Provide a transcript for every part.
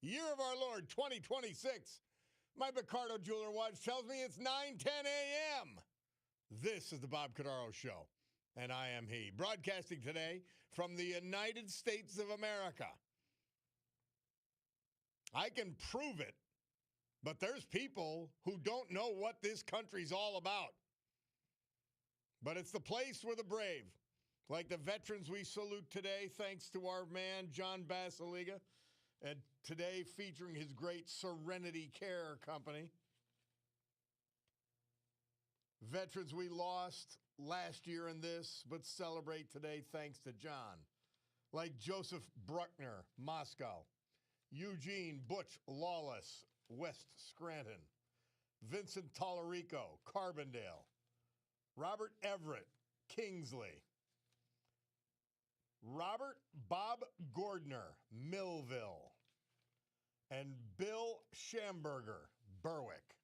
year of our Lord 2026. My Picardo jeweler watch tells me it's 9:10 a.m. This is the Bob Cordaro Show, and I am he. Broadcasting today from the United States of America. I can prove it, but there's people who don't know what this country's all about. But it's the place for the brave, like the veterans we salute today, thanks to our man, John Basiliga, and today featuring his great Serenity Care Company. Veterans we lost last year in this, but celebrate today thanks to John, like Joseph Bruckner, Moscow, Eugene Butch Lawless, West Scranton, Vincent Tallarico, Carbondale, Robert Everett, Kingsley, Robert Bob Gordner, Millville, and Bill Schamberger, Berwick.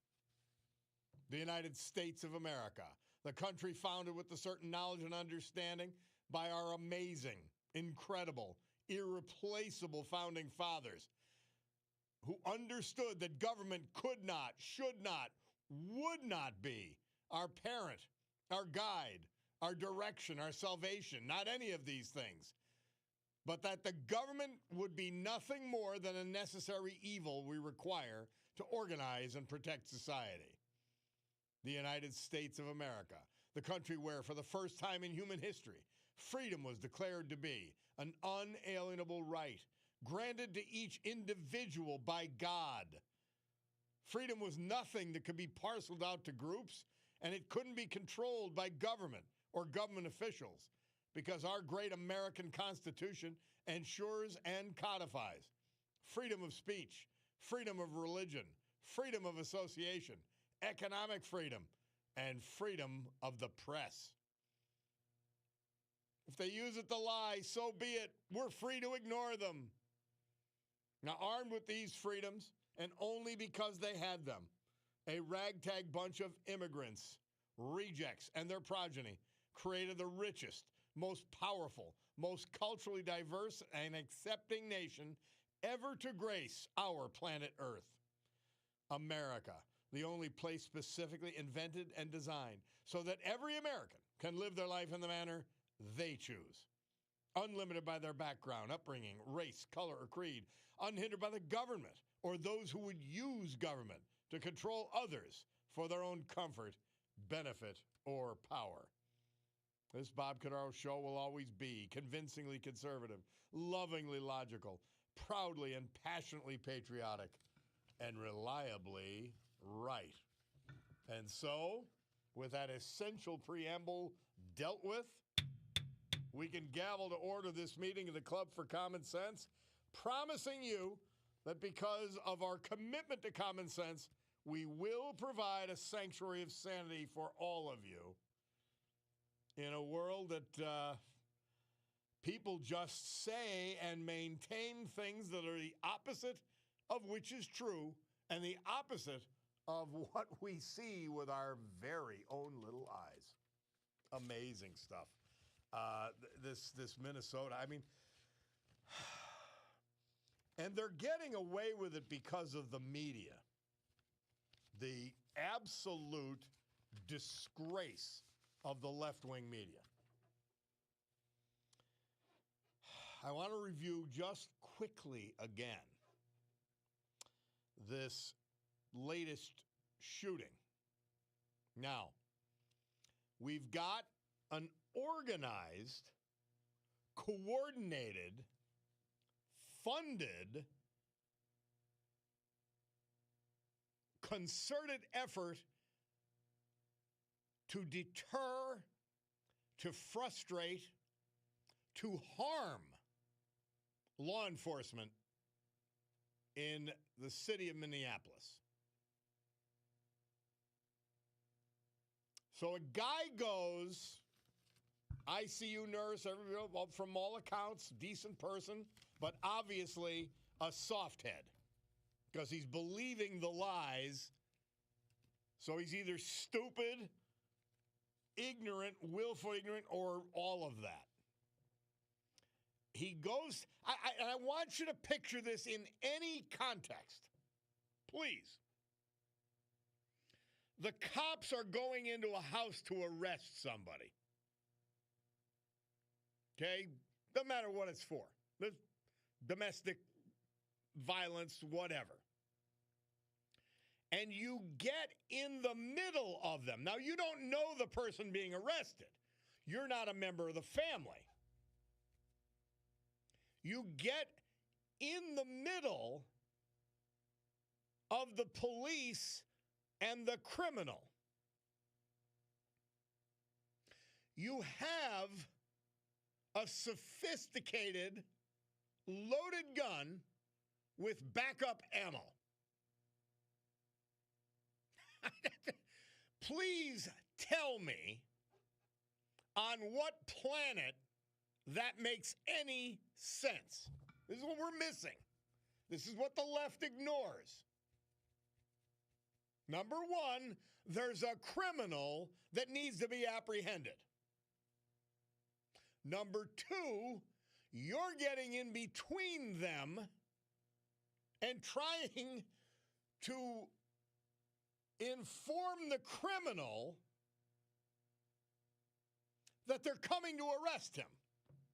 The United States of America, the country founded with a certain knowledge and understanding by our amazing, incredible, irreplaceable founding fathers who understood that government could not, should not, would not be our parent, our guide, our direction, our salvation, not any of these things, but that the government would be nothing more than a necessary evil we require to organize and protect society. The United States of America, the country where, for the first time in human history, freedom was declared to be an unalienable right granted to each individual by God. Freedom was nothing that could be parceled out to groups, and it couldn't be controlled by government or government officials, because our great American Constitution ensures and codifies freedom of speech, freedom of religion, freedom of association, economic freedom, and freedom of the press. If they use it to lie, so be it. We're free to ignore them. Now, armed with these freedoms, and only because they had them, a ragtag bunch of immigrants, rejects, and their progeny created the richest, most powerful, most culturally diverse and accepting nation ever to grace our planet Earth. America, the only place specifically invented and designed so that every American can live their life in the manner they choose, unlimited by their background, upbringing, race, color, or creed, unhindered by the government or those who would use government to control others for their own comfort, benefit, or power. This Bob Cordaro Show will always be convincingly conservative, lovingly logical, proudly and passionately patriotic, and reliably right. And so, with that essential preamble dealt with, we can gavel to order this meeting of the Club for Common Sense, promising you that because of our commitment to common sense, we will provide a sanctuary of sanity for all of you in a world that people just say and maintain things that are the opposite of which is true and the opposite of what we see with our very own little eyes. Amazing stuff. This Minnesota, I mean, and they're getting away with it because of the media. The absolute disgrace of the left-wing media. I want to review just quickly again this latest shooting. Now, we've got an organized, coordinated, funded, concerted effort to deter, to frustrate, to harm law enforcement in the city of Minneapolis. So a guy goes, ICU nurse, from all accounts, decent person, but obviously a soft head because he's believing the lies. So he's either stupid, ignorant, willful ignorant, or all of that. he goes, I want you to picture this in any context. Please. The cops are going into a house to arrest somebody. Okay? Doesn't matter what it's for. Domestic violence, whatever. And you get in the middle of them. Now, you don't know the person being arrested. You're not a member of the family. You get in the middle of the police and the criminal. You have a sophisticated, loaded gun with backup ammo. Please tell me on what planet that makes any sense. This is what we're missing. This is what the left ignores. Number one, there's a criminal that needs to be apprehended. Number two, you're getting in between them and trying to inform the criminal that they're coming to arrest him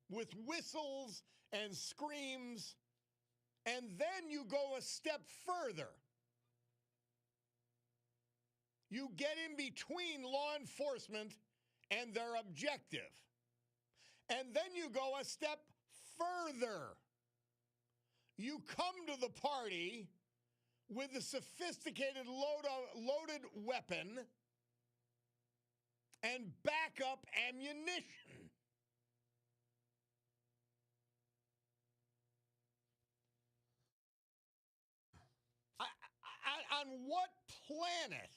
with whistles and screams. And then you go a step further. You get in between law enforcement and their objective. And then you go a step further. You come to the party with a sophisticated loaded weapon and backup ammunition. On what planet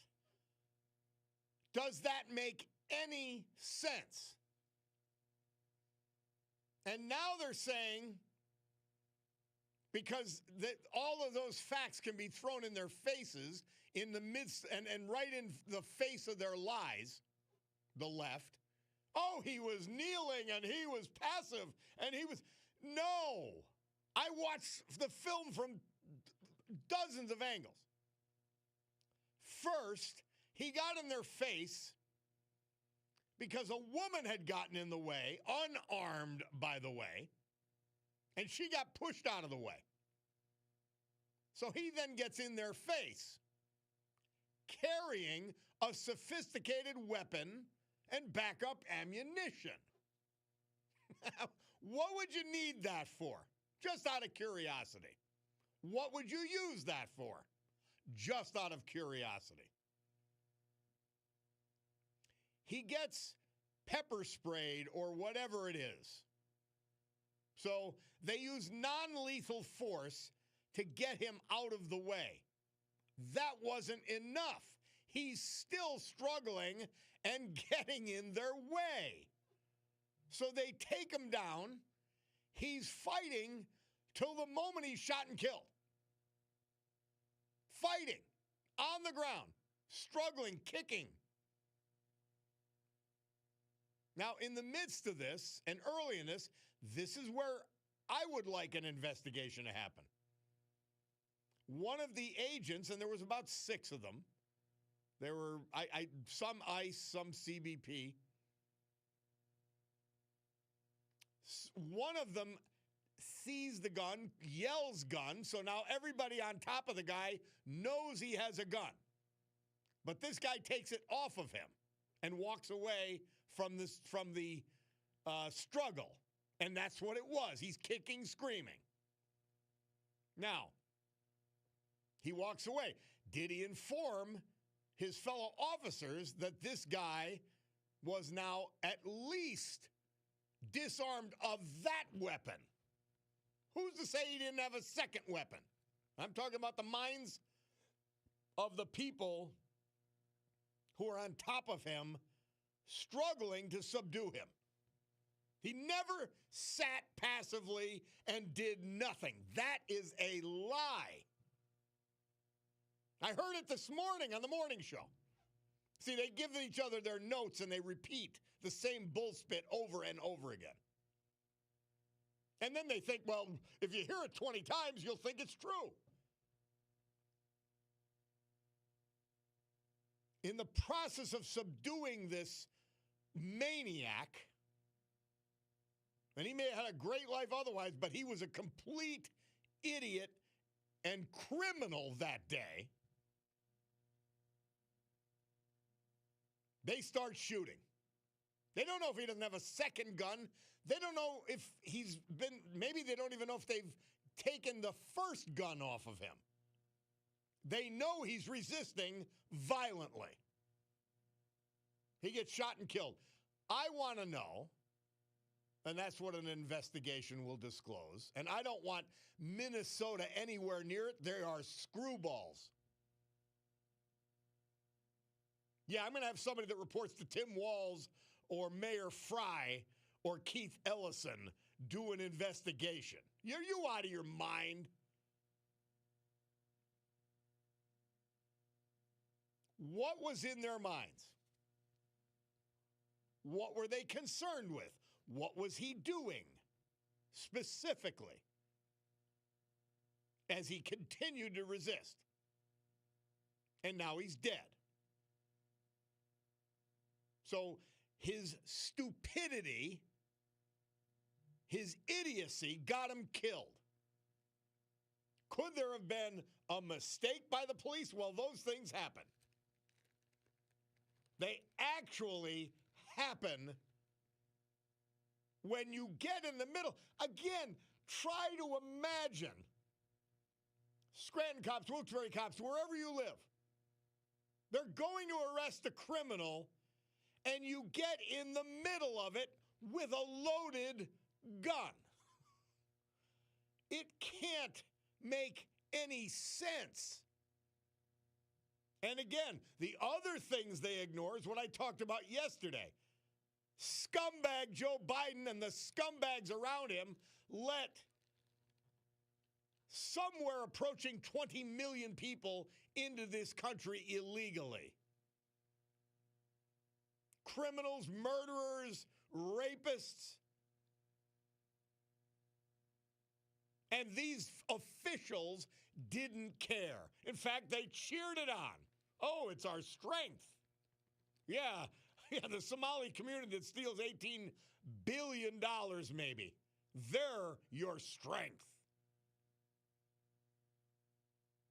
does that make any sense? And now they're saying, because all of those facts can be thrown in their faces in the midst and right in the face of their lies, the left. Oh, he was kneeling and he was passive and he was. No. I watched the film from dozens of angles. First, he got in their face because a woman had gotten in the way, unarmed, by the way, and she got pushed out of the way. So he then gets in their face, carrying a sophisticated weapon and backup ammunition. What would you need that for? Just out of curiosity. What would you use that for? Just out of curiosity. He gets pepper sprayed or whatever it is. So they use non-lethal force to get him out of the way. That wasn't enough. He's still struggling and getting in their way. So they take him down. He's fighting till the moment he's shot and killed. Fighting on the ground, struggling, kicking. Now, in the midst of this and early in this is where I would like an investigation to happen. One of the agents, and there was about 6 of them, there were some ICE, some CBP. One of them sees the gun, yells gun, so now everybody on top of the guy knows he has a gun. But this guy takes it off of him and walks away from the struggle. And that's what it was. He's kicking, screaming. Now, he walks away. Did he inform his fellow officers that this guy was now at least disarmed of that weapon? Who's to say he didn't have a second weapon? I'm talking about the minds of the people who are on top of him, struggling to subdue him. He never sat passively and did nothing. That is a lie. I heard it this morning on the morning show. See, they give each other their notes and they repeat the same bullspit over and over again. And then they think, well, if you hear it 20 times, you'll think it's true. In the process of subduing this maniac, and he may have had a great life otherwise, but he was a complete idiot and criminal that day, they start shooting. They don't know if he doesn't have a second gun. They don't know if he's been, maybe they don't even know if they've taken the first gun off of him. They know he's resisting violently. He gets shot and killed. I want to know, and that's what an investigation will disclose, and I don't want Minnesota anywhere near it. There are screwballs. Yeah, I'm going to have somebody that reports to Tim Walz or Mayor Fry or Keith Ellison do an investigation. Are you out of your mind? What was in their minds? What were they concerned with? What was he doing specifically as he continued to resist? And now he's dead. So his stupidity, his idiocy got him killed. Could there have been a mistake by the police? Well, those things happen. They actually happen when you get in the middle. Again, try to imagine Scranton cops, Wilkes-Barre cops, wherever you live. They're going to arrest a criminal, and you get in the middle of it with a loaded gun. It can't make any sense. And again, the other things they ignore is what I talked about yesterday. Scumbag Joe Biden and the scumbags around him let somewhere approaching 20 million people into this country illegally. Criminals, murderers, rapists. And these officials didn't care. In fact, they cheered it on. Oh, it's our strength. Yeah, the Somali community that steals $18 billion maybe. They're your strength.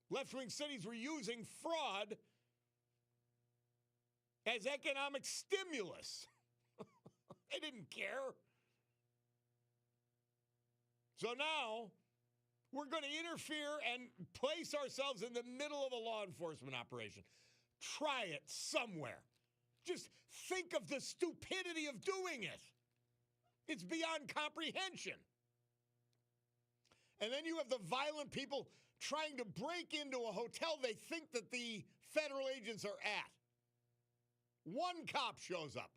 Left-wing cities were using fraud as economic stimulus. They didn't care. So now we're going to interfere and place ourselves in the middle of a law enforcement operation. Try it somewhere. Just think of the stupidity of doing it. It's beyond comprehension. And then you have the violent people trying to break into a hotel they think that the federal agents are at. One cop shows up.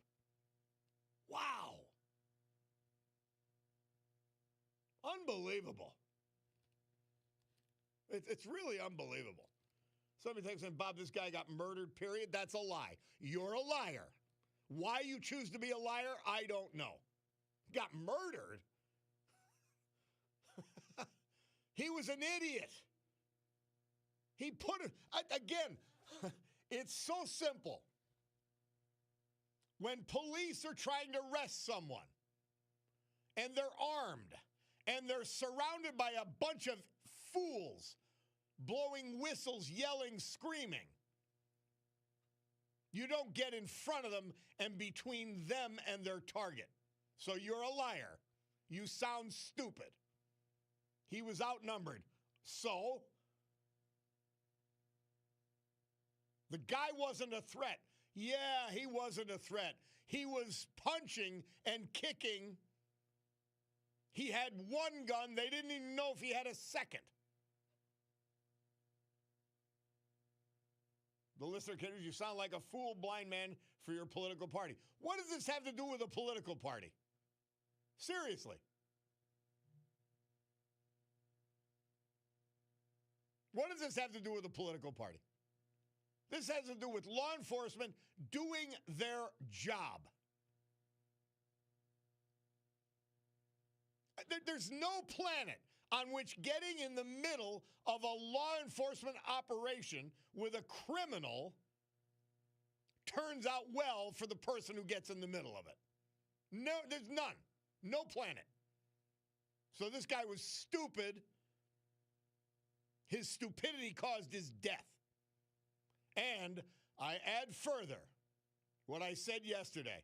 Wow. Unbelievable. It's really unbelievable. Somebody thinks, Bob, this guy got murdered, period. That's a lie. You're a liar. Why you choose to be a liar, I don't know. Got murdered? He was an idiot. He put it, again, it's so simple. When police are trying to arrest someone and they're armed and they're surrounded by a bunch of fools blowing whistles, yelling, screaming, you don't get in front of them and between them and their target. So you're a liar. You sound stupid. He was outnumbered. So the guy wasn't a threat. Yeah, he wasn't a threat. He was punching and kicking. He had one gun. They didn't even know if he had a second. The listener kidders, you sound like a fool blind man for your political party. What does this have to do with a political party? Seriously. What does this have to do with a political party? This has to do with law enforcement doing their job. There's no planet on which getting in the middle of a law enforcement operation with a criminal turns out well for the person who gets in the middle of it. No, there's none. No planet. So this guy was stupid. His stupidity caused his death. And I add further what I said yesterday.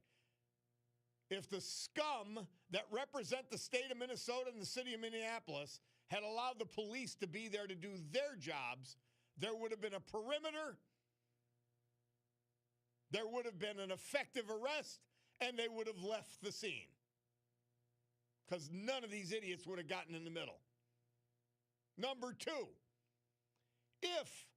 If the scum that represent the state of Minnesota and the city of Minneapolis had allowed the police to be there to do their jobs, there would have been a perimeter, there would have been an effective arrest, and they would have left the scene. Because none of these idiots would have gotten in the middle. Number two, if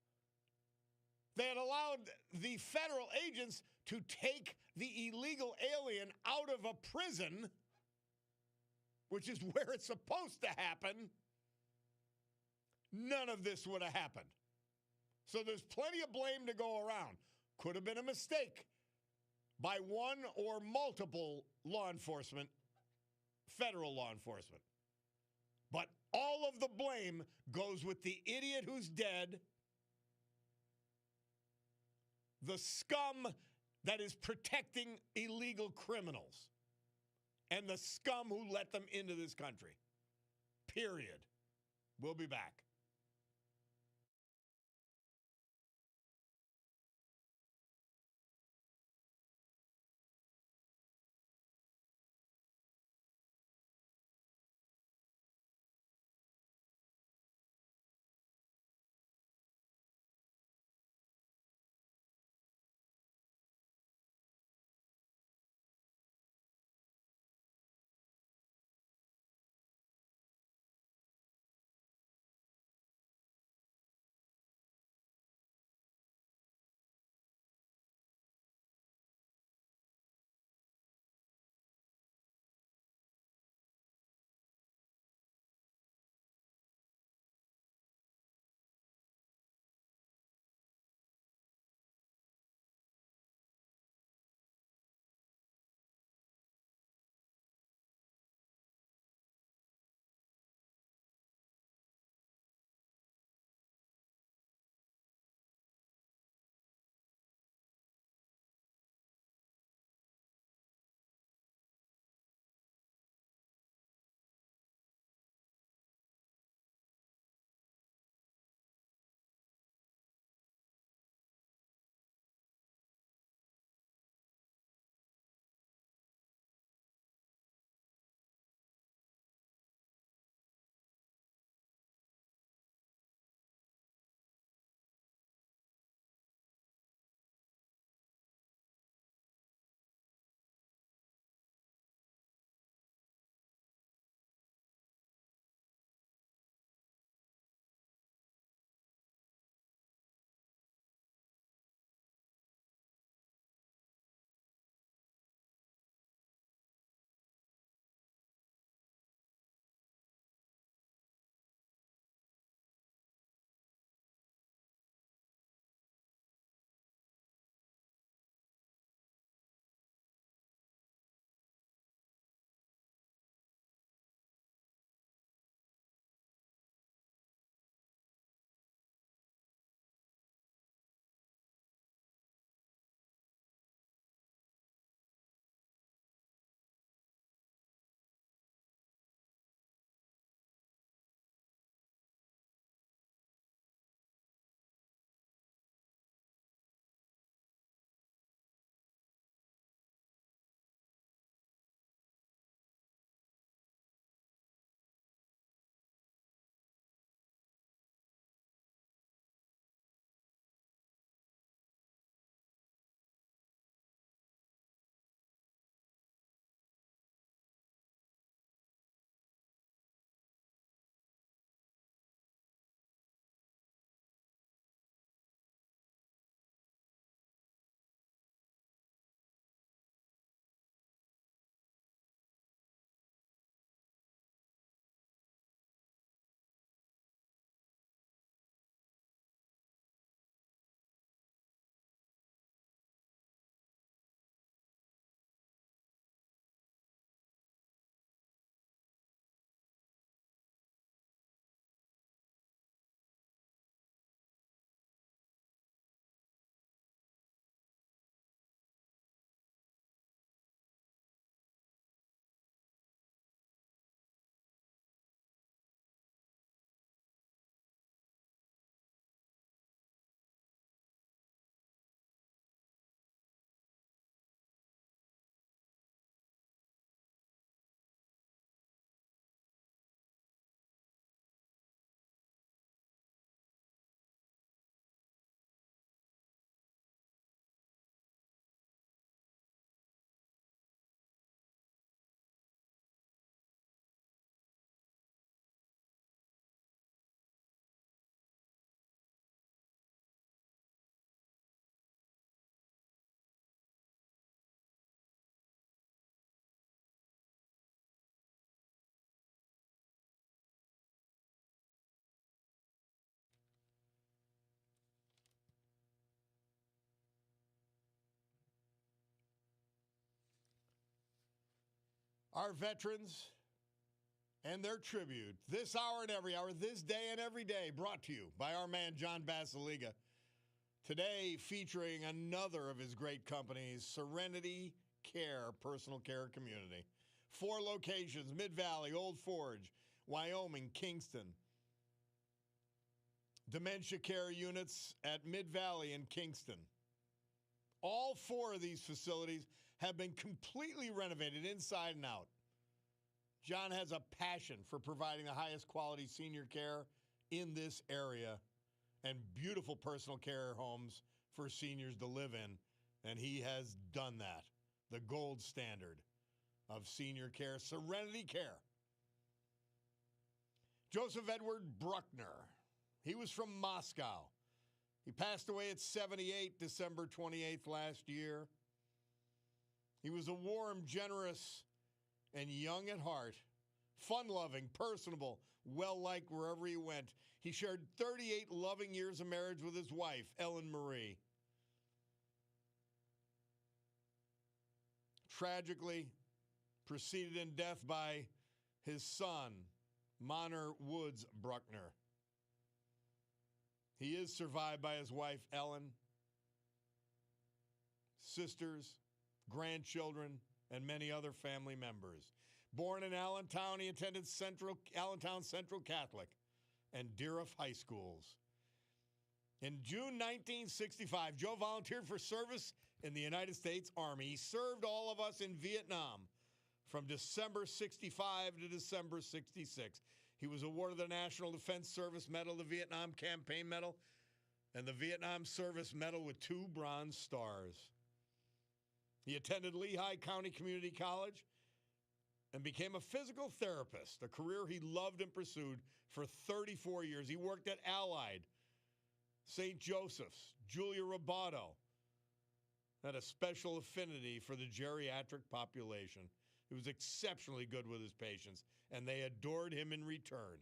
they had allowed the federal agents to take the illegal alien out of a prison, which is where it's supposed to happen, none of this would have happened. So there's plenty of blame to go around. Could have been a mistake by one or multiple law enforcement, federal law enforcement. But all of the blame goes with the idiot who's dead, the scum that is protecting illegal criminals, and the scum who let them into this country. Period. We'll be back. Our veterans and their tribute this hour and every hour, this day and every day, brought to you by our man John Basiliga. Today featuring another of his great companies, Serenity Care Personal Care Community. 4 locations: Mid-Valley, Old Forge, Wyoming, Kingston. Dementia care units at Mid-Valley and Kingston. All 4 of these facilities have been completely renovated inside and out. John has a passion for providing the highest quality senior care in this area and beautiful personal care homes for seniors to live in, and he has done that. The gold standard of senior care, Serenity Care. Joseph Edward Bruckner. He was from Moscow. He passed away at 78, December 28th last year. He was a warm, generous, and young at heart, fun-loving, personable, well-liked wherever he went. He shared 38 loving years of marriage with his wife, Ellen Marie. Tragically preceded in death by his son, Monner Woods Bruckner. He is survived by his wife, Ellen, sisters, grandchildren, and many other family members. Born in Allentown, he attended Allentown Central Catholic and Deerhoff High Schools. In June 1965, Joe volunteered for service in the United States Army. He served all of us in Vietnam from December 65 to December 66. He was awarded the National Defense Service Medal, the Vietnam Campaign Medal, and the Vietnam Service Medal with 2 bronze stars. He attended Lehigh County Community College and became a physical therapist, a career he loved and pursued for 34 years. He worked at Allied, St. Joseph's, Julia Roboto, had a special affinity for the geriatric population. He was exceptionally good with his patients, and they adored him in return.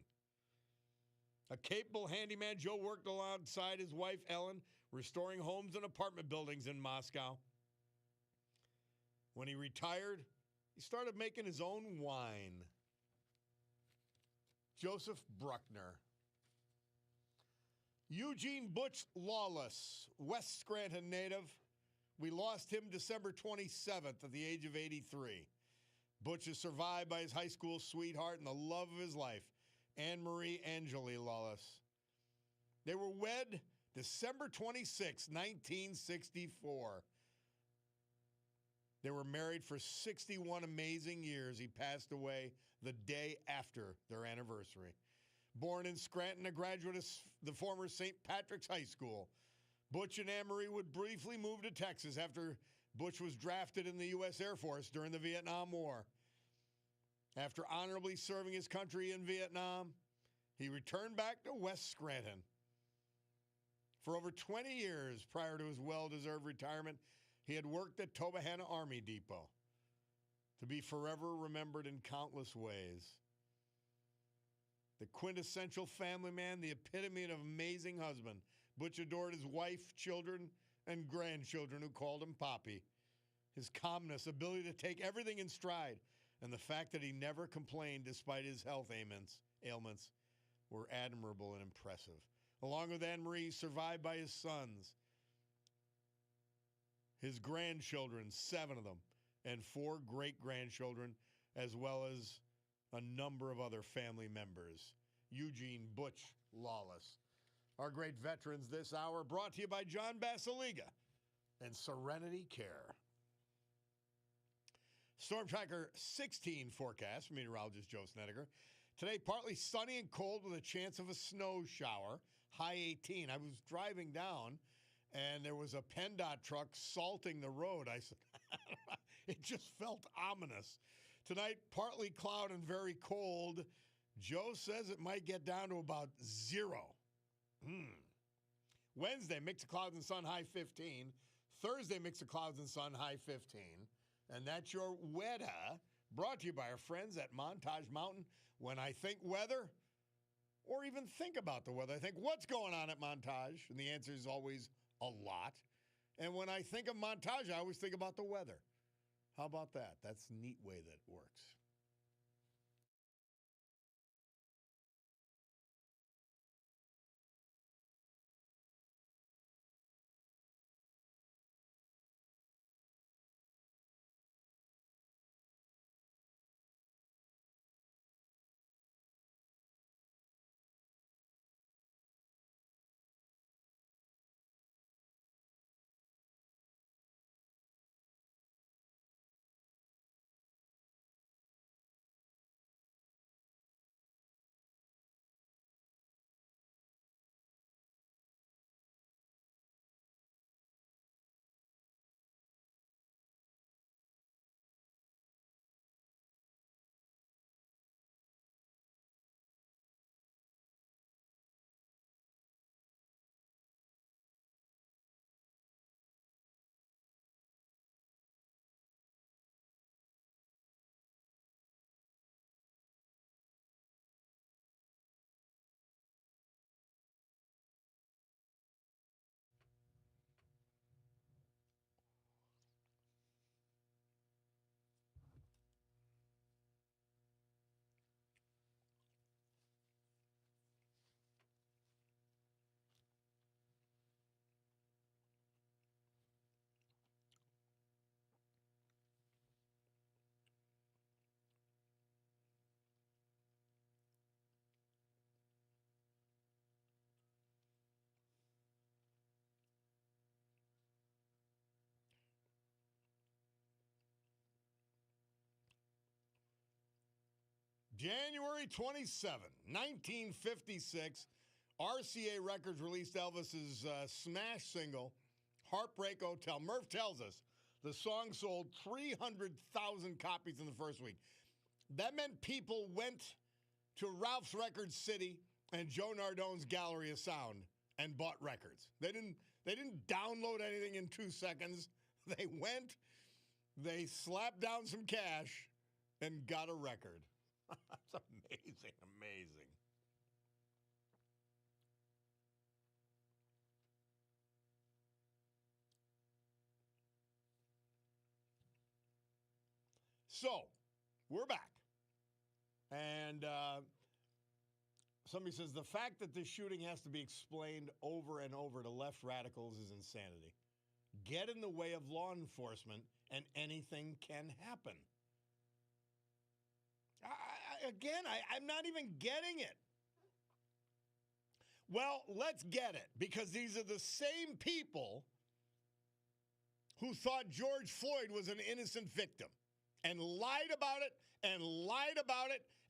A capable handyman, Joe worked alongside his wife, Ellen, restoring homes and apartment buildings in Moscow. When he retired, he started making his own wine. Joseph Bruckner. Eugene Butch Lawless, West Scranton native. We lost him December 27th at the age of 83. Butch is survived by his high school sweetheart and the love of his life, Anne Marie Angeli Lawless. They were wed December 26, 1964. They were married for 61 amazing years. He passed away the day after their anniversary. Born in Scranton, a graduate of the former St. Patrick's High School, Butch and Anne-Marie would briefly move to Texas after Butch was drafted in the U.S. Air Force during the Vietnam War. After honorably serving his country in Vietnam, he returned back to West Scranton. For over 20 years prior to his well-deserved retirement, he had worked at Tobyhanna Army Depot, to be forever remembered in countless ways. The quintessential family man, the epitome of an amazing husband, Butch adored his wife, children, and grandchildren who called him Poppy. His calmness, ability to take everything in stride, and the fact that he never complained despite his health ailments were admirable and impressive. Along with Anne-Marie, survived by his sons, his grandchildren, 7 of them, and 4 great-grandchildren, as well as a number of other family members. Eugene Butch Lawless. Our great veterans this hour, brought to you by John Basiliga and Serenity Care. Storm Tracker 16 forecast, meteorologist Joe Snedeker. Today, partly sunny and cold with a chance of a snow shower, high 18. I was driving down, and there was a PennDOT truck salting the road. I said, it just felt ominous. Tonight, partly cloud and very cold. Joe says it might get down to about 0. Wednesday, mix of clouds and sun, high 15. Thursday, mix of clouds and sun, high 15. And that's your weather, brought to you by our friends at Montage Mountain. When I think weather, or even think about the weather, I think, what's going on at Montage? And the answer is always a lot. And when I think of Montage, I always think about the weather. How about that? That's a neat way that works. January 27, 1956, RCA Records released Elvis's smash single, Heartbreak Hotel. Murph tells us the song sold 300,000 copies in the first week. That meant people went to Ralph's Record City and Joe Nardone's Gallery of Sound and bought records. They didn't download anything in 2 seconds. They went, they slapped down some cash, and got a record. That's amazing, amazing. So, we're back. And somebody says, the fact that this shooting has to be explained over and over to left radicals is insanity. Get in the way of law enforcement and anything can happen. I'm not even getting it. Well, let's get it, because these are the same people who thought George Floyd was an innocent victim and lied about it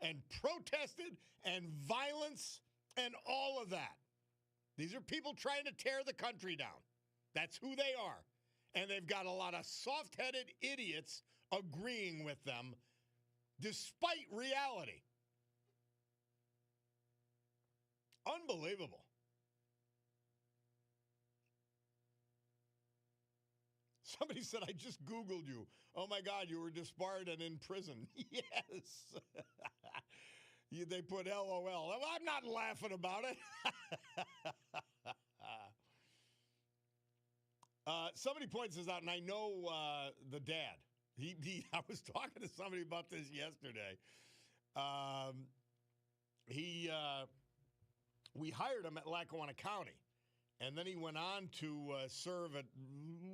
and protested and violence and all of that. These are people trying to tear the country down. That's who they are. And they've got a lot of soft-headed idiots agreeing with them despite reality. Unbelievable. Somebody said, I just Googled you. Oh, my God, you were disbarred and in prison. Yes. They put LOL. Well, I'm not laughing about it. Somebody points this out, and I know the dad. I was talking to somebody about this yesterday. We hired him at Lackawanna County, and then he went on to serve at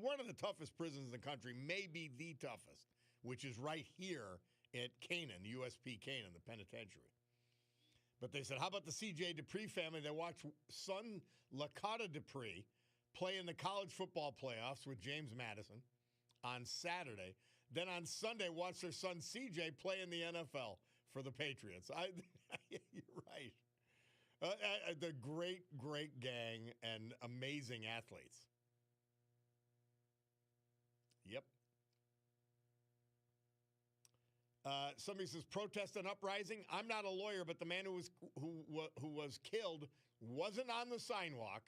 one of the toughest prisons in the country, maybe the toughest, which is right here at Canaan, USP Canaan, the penitentiary. But they said, how about the C.J. Dupree family? They watched son Lakota Dupree play in the college football playoffs with James Madison on Saturday. Then on Sunday, watch their son C.J. play in the NFL for the Patriots. You're right. The great, great gang and amazing athletes. Yep. Somebody says, protest and uprising. I'm not a lawyer, but the man who was killed wasn't on the sidewalk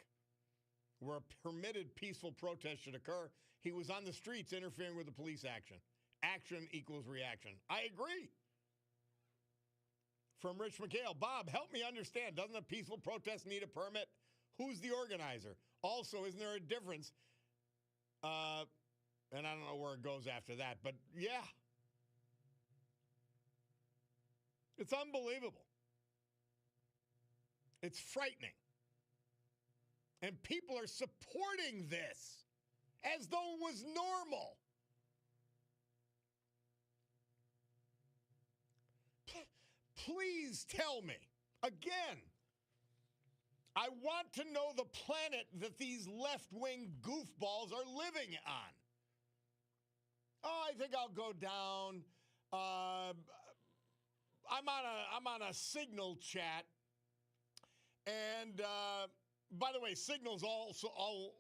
where a permitted peaceful protest should occur. He was on the streets interfering with the police action. Action equals reaction. I agree. From Rich McHale, Bob, help me understand. Doesn't a peaceful protest need a permit? Who's the organizer? Also, isn't there a difference? And I don't know where it goes after that, but yeah. It's unbelievable. It's frightening. And people are supporting this as though it was normal. Please tell me, again, I want to know the planet that these left-wing goofballs are living on. Oh, I think I'll go down. I'm on a Signal chat, and by the way, Signal's also all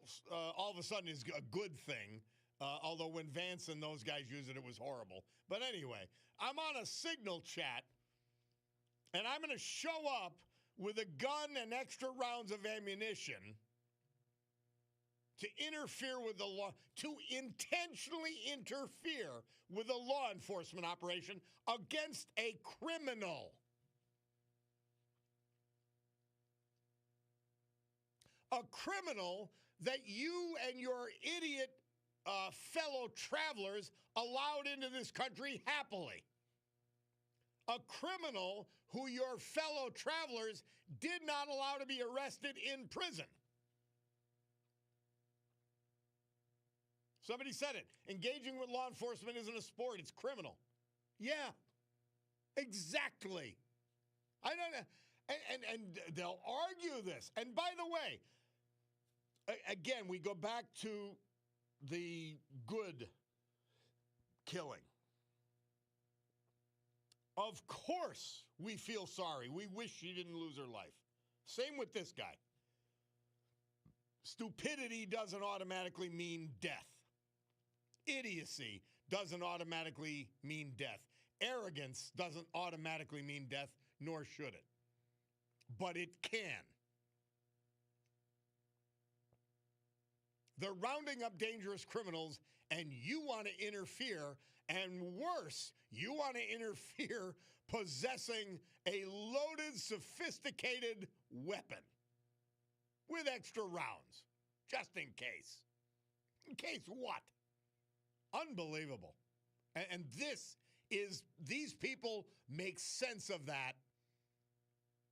of a sudden is a good thing. Although when Vance and those guys used it, it was horrible. But anyway, I'm on a Signal chat, and I'm going to show up with a gun and extra rounds of ammunition to interfere with the law, to intentionally interfere with a law enforcement operation against a criminal. A criminal that you and your idiot fellow travelers allowed into this country happily. A criminal who your fellow travelers did not allow to be arrested in prison. Somebody said it. Engaging with law enforcement isn't a sport, it's criminal. Yeah, exactly. I don't know. And they'll argue this. And by the way, again, we go back to the good killing. Of course, we feel sorry. We wish she didn't lose her life. Same with this guy. Stupidity doesn't automatically mean death. Idiocy doesn't automatically mean death. Arrogance doesn't automatically mean death, nor should it. But it can. They're rounding up dangerous criminals, and you want to interfere, and worse, you want to interfere possessing a loaded, sophisticated weapon with extra rounds, just in case. In case what? Unbelievable. And these people make sense of that.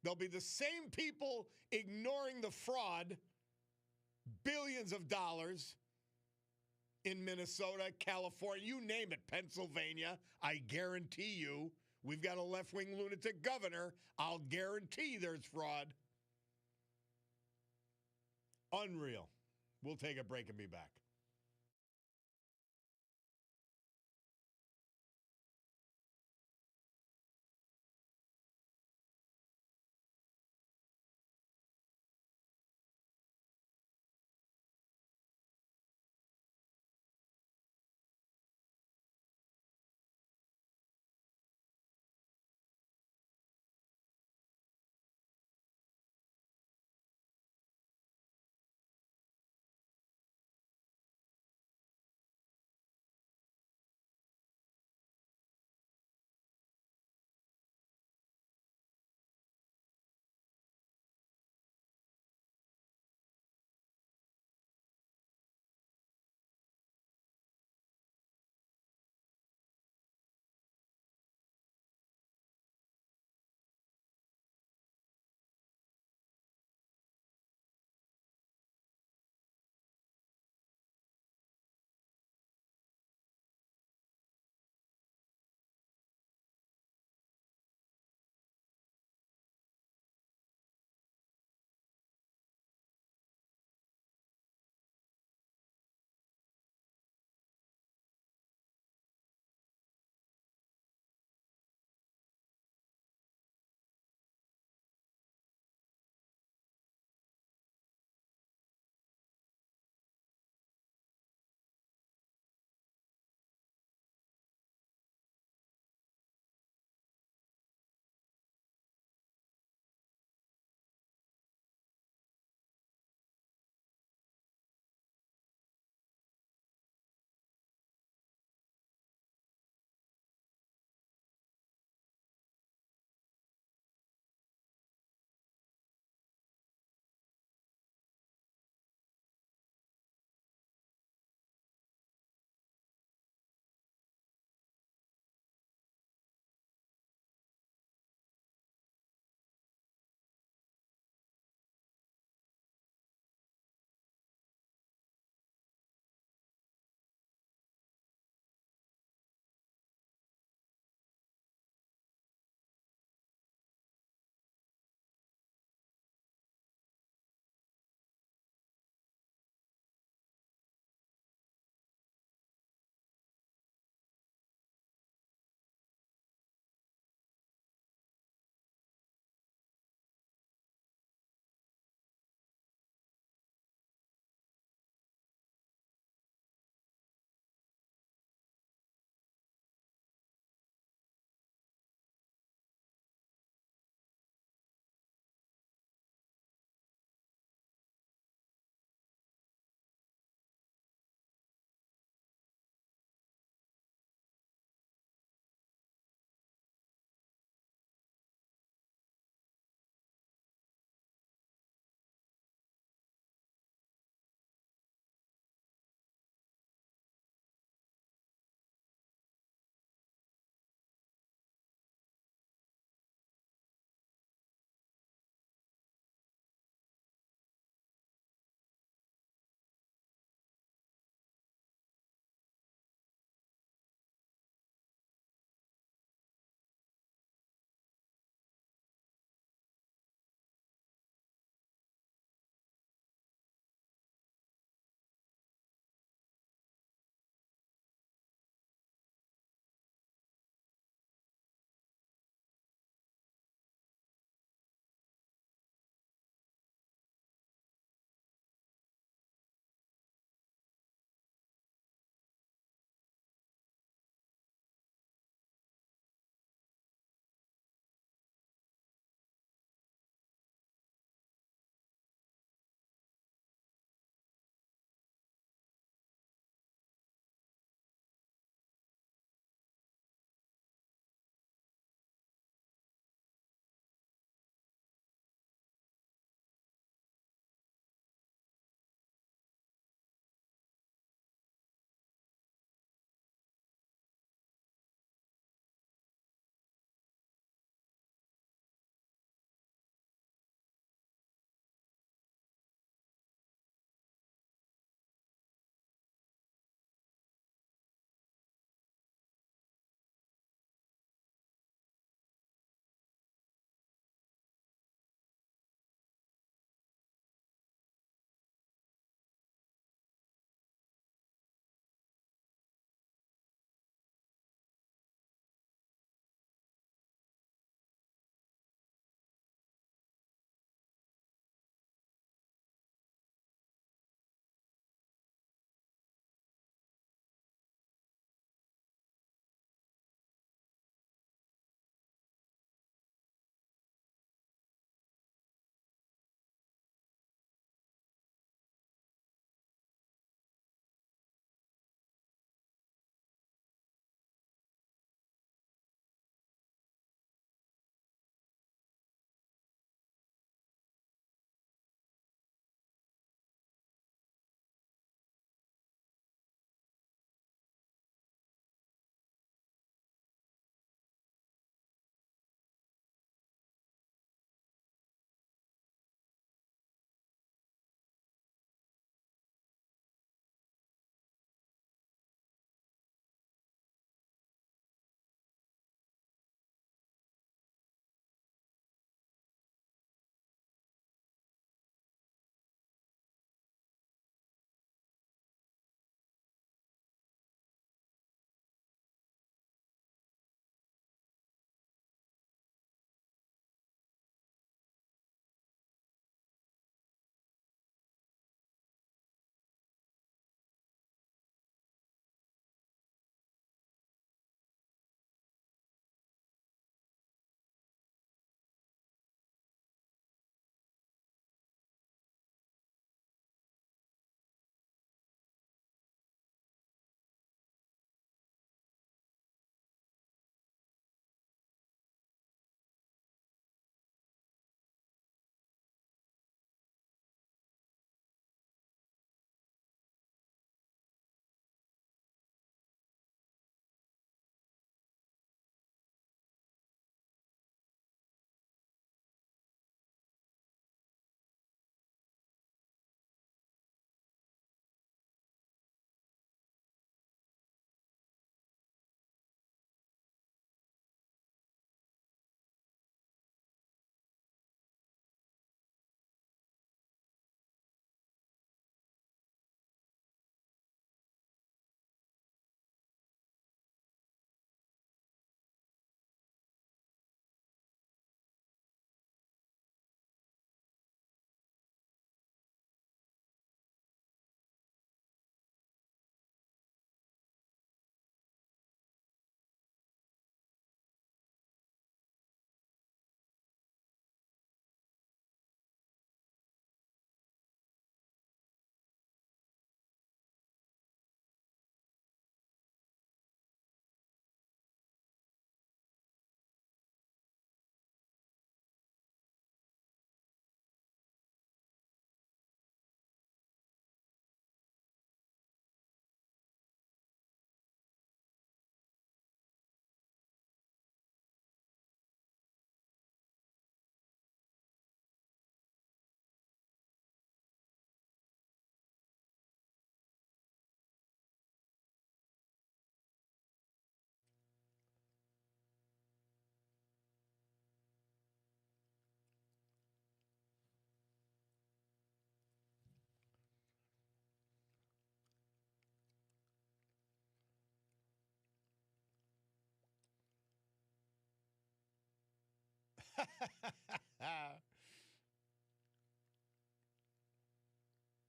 They'll be the same people ignoring the fraud, billions of dollars in Minnesota, California, you name it, Pennsylvania. I guarantee you, we've got a left-wing lunatic governor. I'll guarantee there's fraud. Unreal. We'll take a break and be back.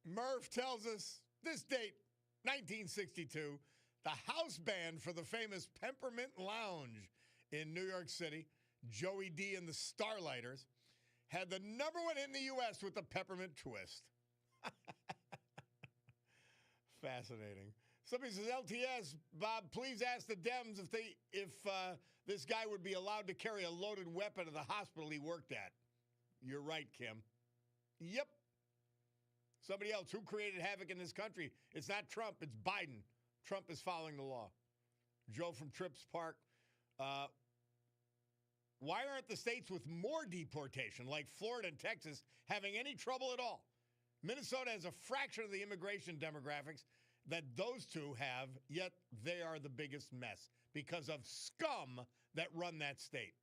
Murph tells us this date, 1962, the house band for the famous Peppermint Lounge in New York City, Joey D and the Starlighters, had the number one hit in the U.S. with the Peppermint Twist. Fascinating. Somebody says, LTS, Bob, please ask the Dems if this guy would be allowed to carry a loaded weapon to the hospital he worked at. You're right, Kim. Yep. Somebody else. Who created havoc in this country? It's not Trump. It's Biden. Trump is following the law. Joe from Trips Park. Why aren't the states with more deportation, like Florida and Texas, having any trouble at all? Minnesota has a fraction of the immigration demographics that those two have, yet they are the biggest mess because of scum that run that state.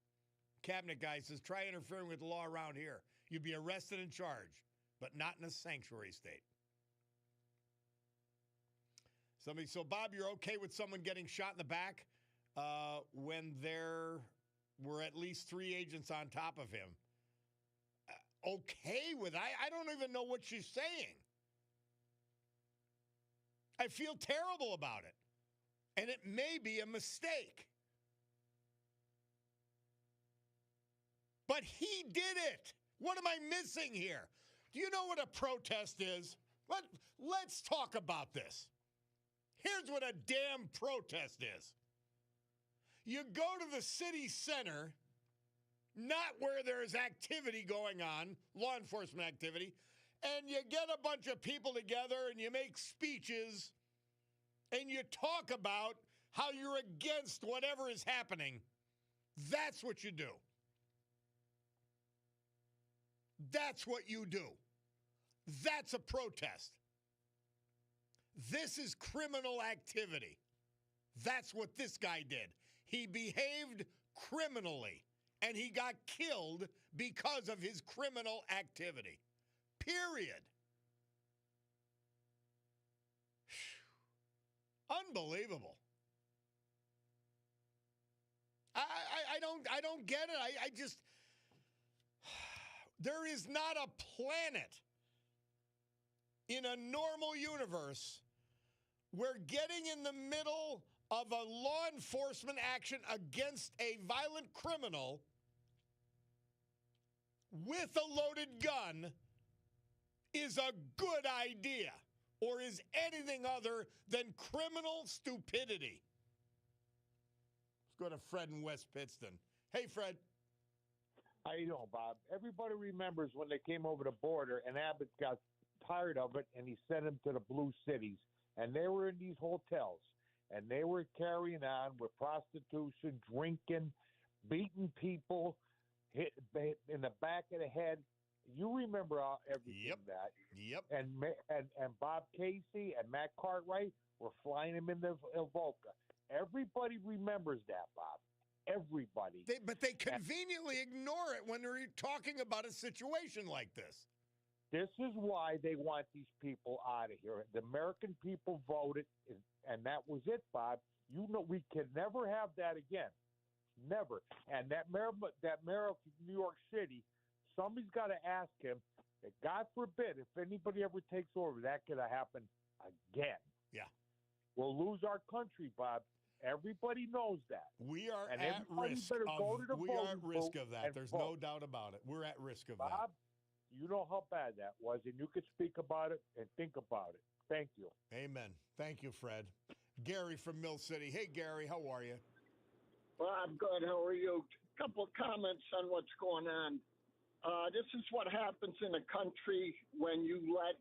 Cabinet guy says, try interfering with the law around here. You'd be arrested and charged, but not in a sanctuary state. Somebody, so Bob, you're okay with someone getting shot in the back when there were at least 3 agents on top of him? Okay with I don't even know what she's saying. I feel terrible about it. And it may be a mistake. But he did it. What am I missing here? Do you know what a protest is? Let's talk about this. Here's what a damn protest is. You go to the city center, not where there's activity going on, law enforcement activity, and you get a bunch of people together and you make speeches and you talk about how you're against whatever is happening. That's what you do. That's what you do. That's a protest. This is criminal activity. That's what this guy did. He behaved criminally, and he got killed because of his criminal activity. Period. Unbelievable. I don't get it. I just, there is not a planet in a normal universe where getting in the middle of a law enforcement action against a violent criminal with a loaded gun is a good idea or is anything other than criminal stupidity. Let's go to Fred in West Pittston. Hey, Fred. How you doing, Bob? Everybody remembers when they came over the border and Abbott got tired of it and he sent them to the blue cities. And they were in these hotels and they were carrying on with prostitution, drinking, beating people, hit in the back of the head. You remember everything that. Yep. And Bob Casey and Matt Cartwright were flying him in the Volca. Everybody remembers that, Bob. Everybody. But they conveniently ignore it when they're talking about a situation like this. This is why they want these people out of here. The American people voted, and that was it, Bob. You know, we can never have that again. Never. And that mayor of New York City, somebody's got to ask him that, God forbid, if anybody ever takes over, that could happen again. Yeah. We'll lose our country, Bob. Everybody knows that. We are and at risk of that. There's vote. No doubt about it. We're at risk of Bob, that. You know how bad that was, and you could speak about it and think about it. Thank you. Amen. Thank you, Fred. Gary from Mill City. Hey, Gary, how are you? Well, I'm good. How are you? A couple of comments on what's going on. This is what happens in a country when you let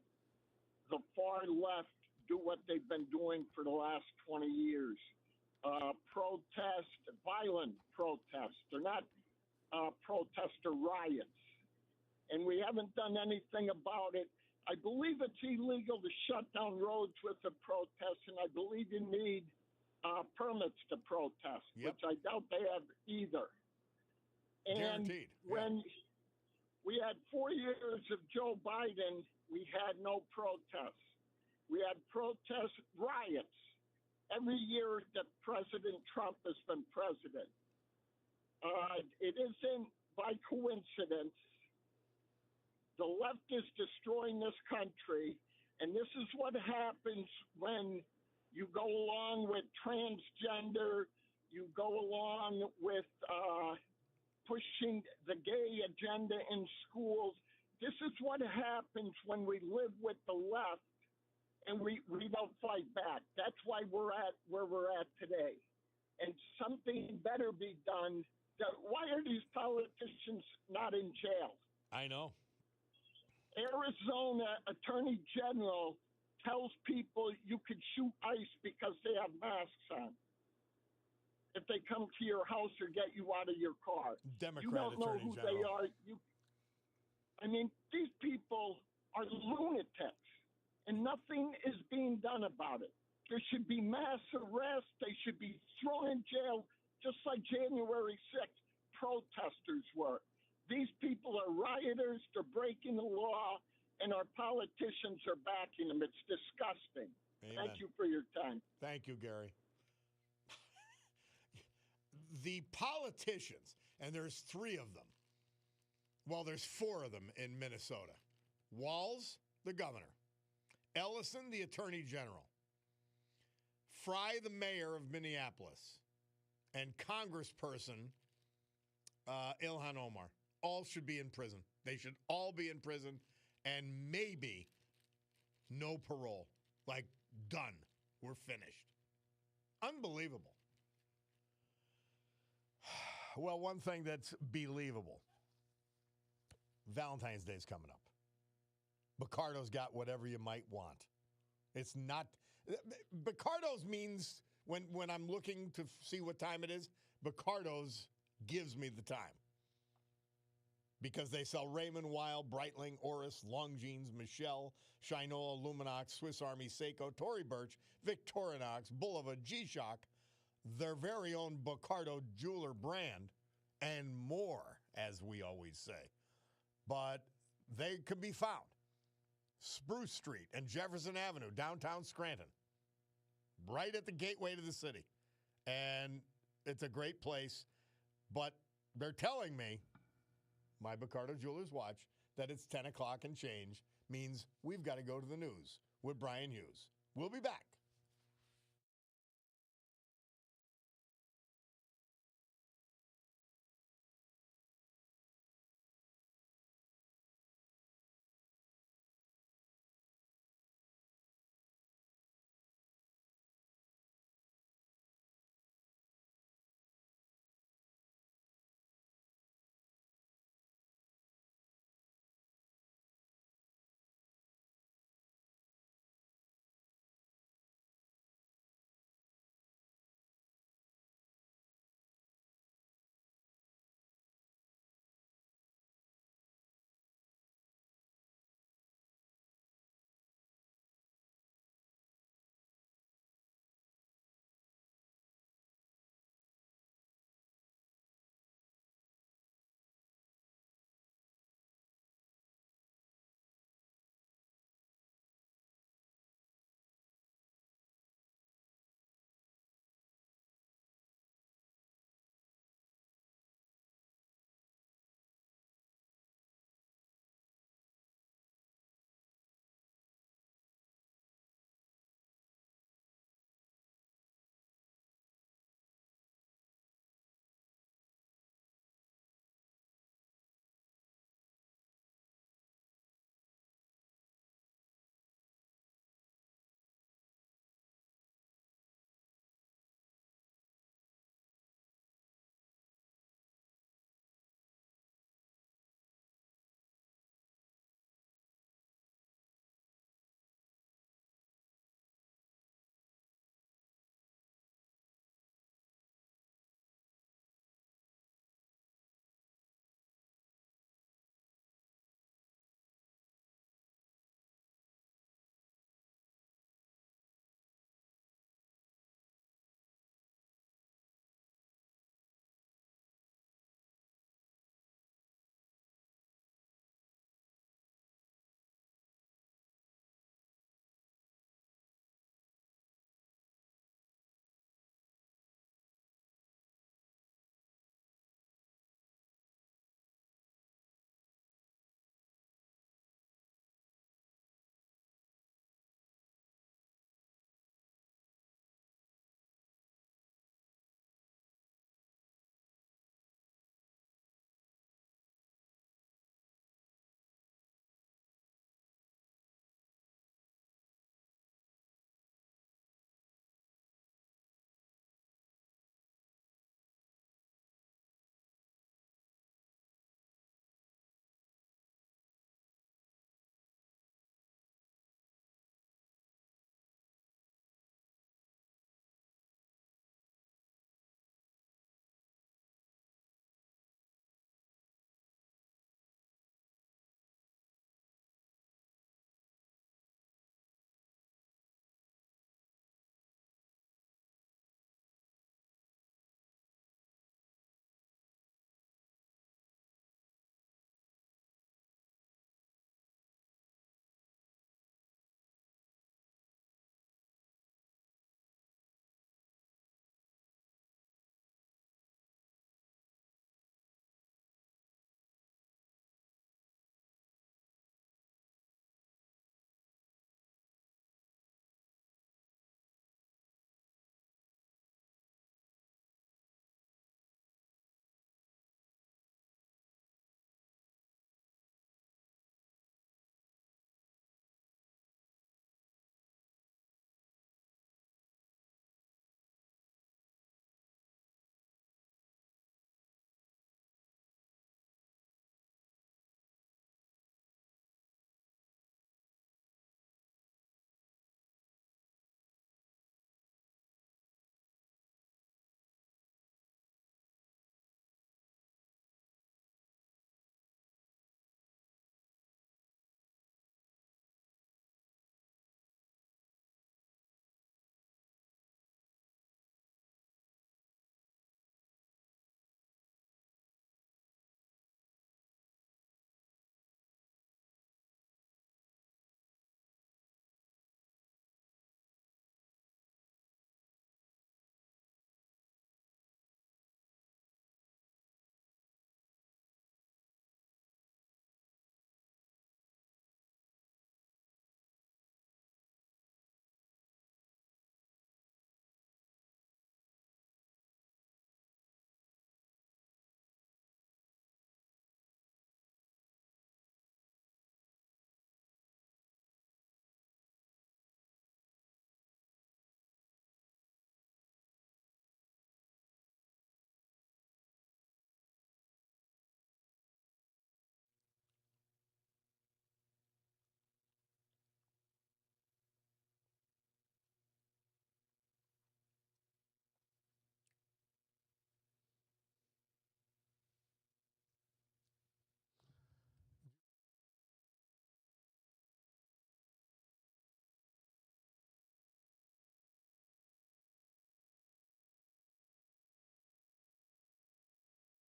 the far left do what they've been doing for the last 20 years. Violent protests. They're not protests or riots. And we haven't done anything about it. I believe it's illegal to shut down roads with a protest, and I believe you need permits to protest, which I doubt they have either. And Guaranteed. When we had 4 years of Joe Biden, we had no protests. We had protest riots every year that President Trump has been president. It isn't by coincidence, the left is destroying this country, and this is what happens when you go along with transgender, you go along with pushing the gay agenda in schools. This is what happens when we live with the left and we don't fight back. That's why we're at where we're at today. And something better be done. Why are these politicians not in jail? I know. Arizona Attorney General tells people you could shoot ICE because they have masks on. If they come to your house or get you out of your car. Democrat you don't know Attorney who General. they are. I mean, these people are lunatics, and nothing is being done about it. There should be mass arrests. They should be thrown in jail, just like January 6th protesters were. These people are rioters. They're breaking the law, and our politicians are backing them. It's disgusting. Amen. Thank you for your time. Thank you, Gary. The politicians, and there's 3 of them. Well, there's 4 of them in Minnesota. Walz, the governor. Ellison, the attorney general. Fry, the mayor of Minneapolis. And Congressperson Ilhan Omar. All should be in prison. They should all be in prison, and maybe no parole. Like, done. We're finished. Unbelievable. Well, one thing that's believable. Valentine's Day is coming up. Bacardo's got whatever you might want. It's not... Bacardo's means, when I'm looking to see what time it is, Bacardo's gives me the time. Because they sell Raymond, Wild, Breitling, Oris, Longines, Michelle, Shinola, Luminox, Swiss Army, Seiko, Tory Burch, Victorinox, Bulova, G-Shock, their very own Bacardo jeweler brand, and more, as we always say. But they can be found. Spruce Street and Jefferson Avenue, downtown Scranton. Right at the gateway to the city. And it's a great place. But they're telling me, my Bacardo Jewelers watch, that it's 10 o'clock and change means we've got to go to the news with Brian Hughes. We'll be back.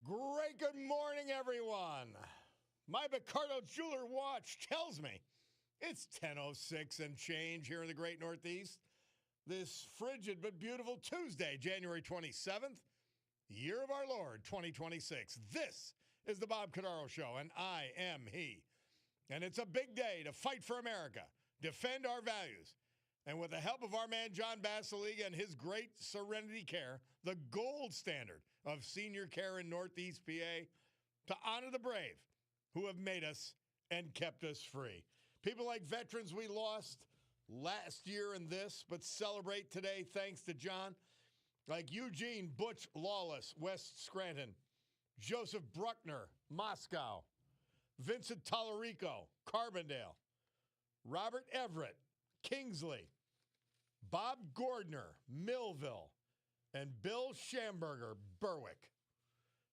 Great good morning, everyone. My Picardo Jeweler watch tells me it's 10:06 and change here in the great Northeast. This frigid but beautiful Tuesday, January 27th, year of our Lord, 2026. This is the Bob Cordaro Show, and I am he. And it's a big day to fight for America, defend our values, and with the help of our man John Basiliga and his great Serenity Care, the gold standard of senior care in Northeast PA, to honor the brave who have made us and kept us free. People like veterans we lost last year and this, but celebrate today thanks to John, like Eugene Butch Lawless, West Scranton, Joseph Bruckner, Moscow, Vincent Tallarico, Carbondale, Robert Everett, Kingsley, Bob Gordner, Millville, and Bill Schamberger, Berwick.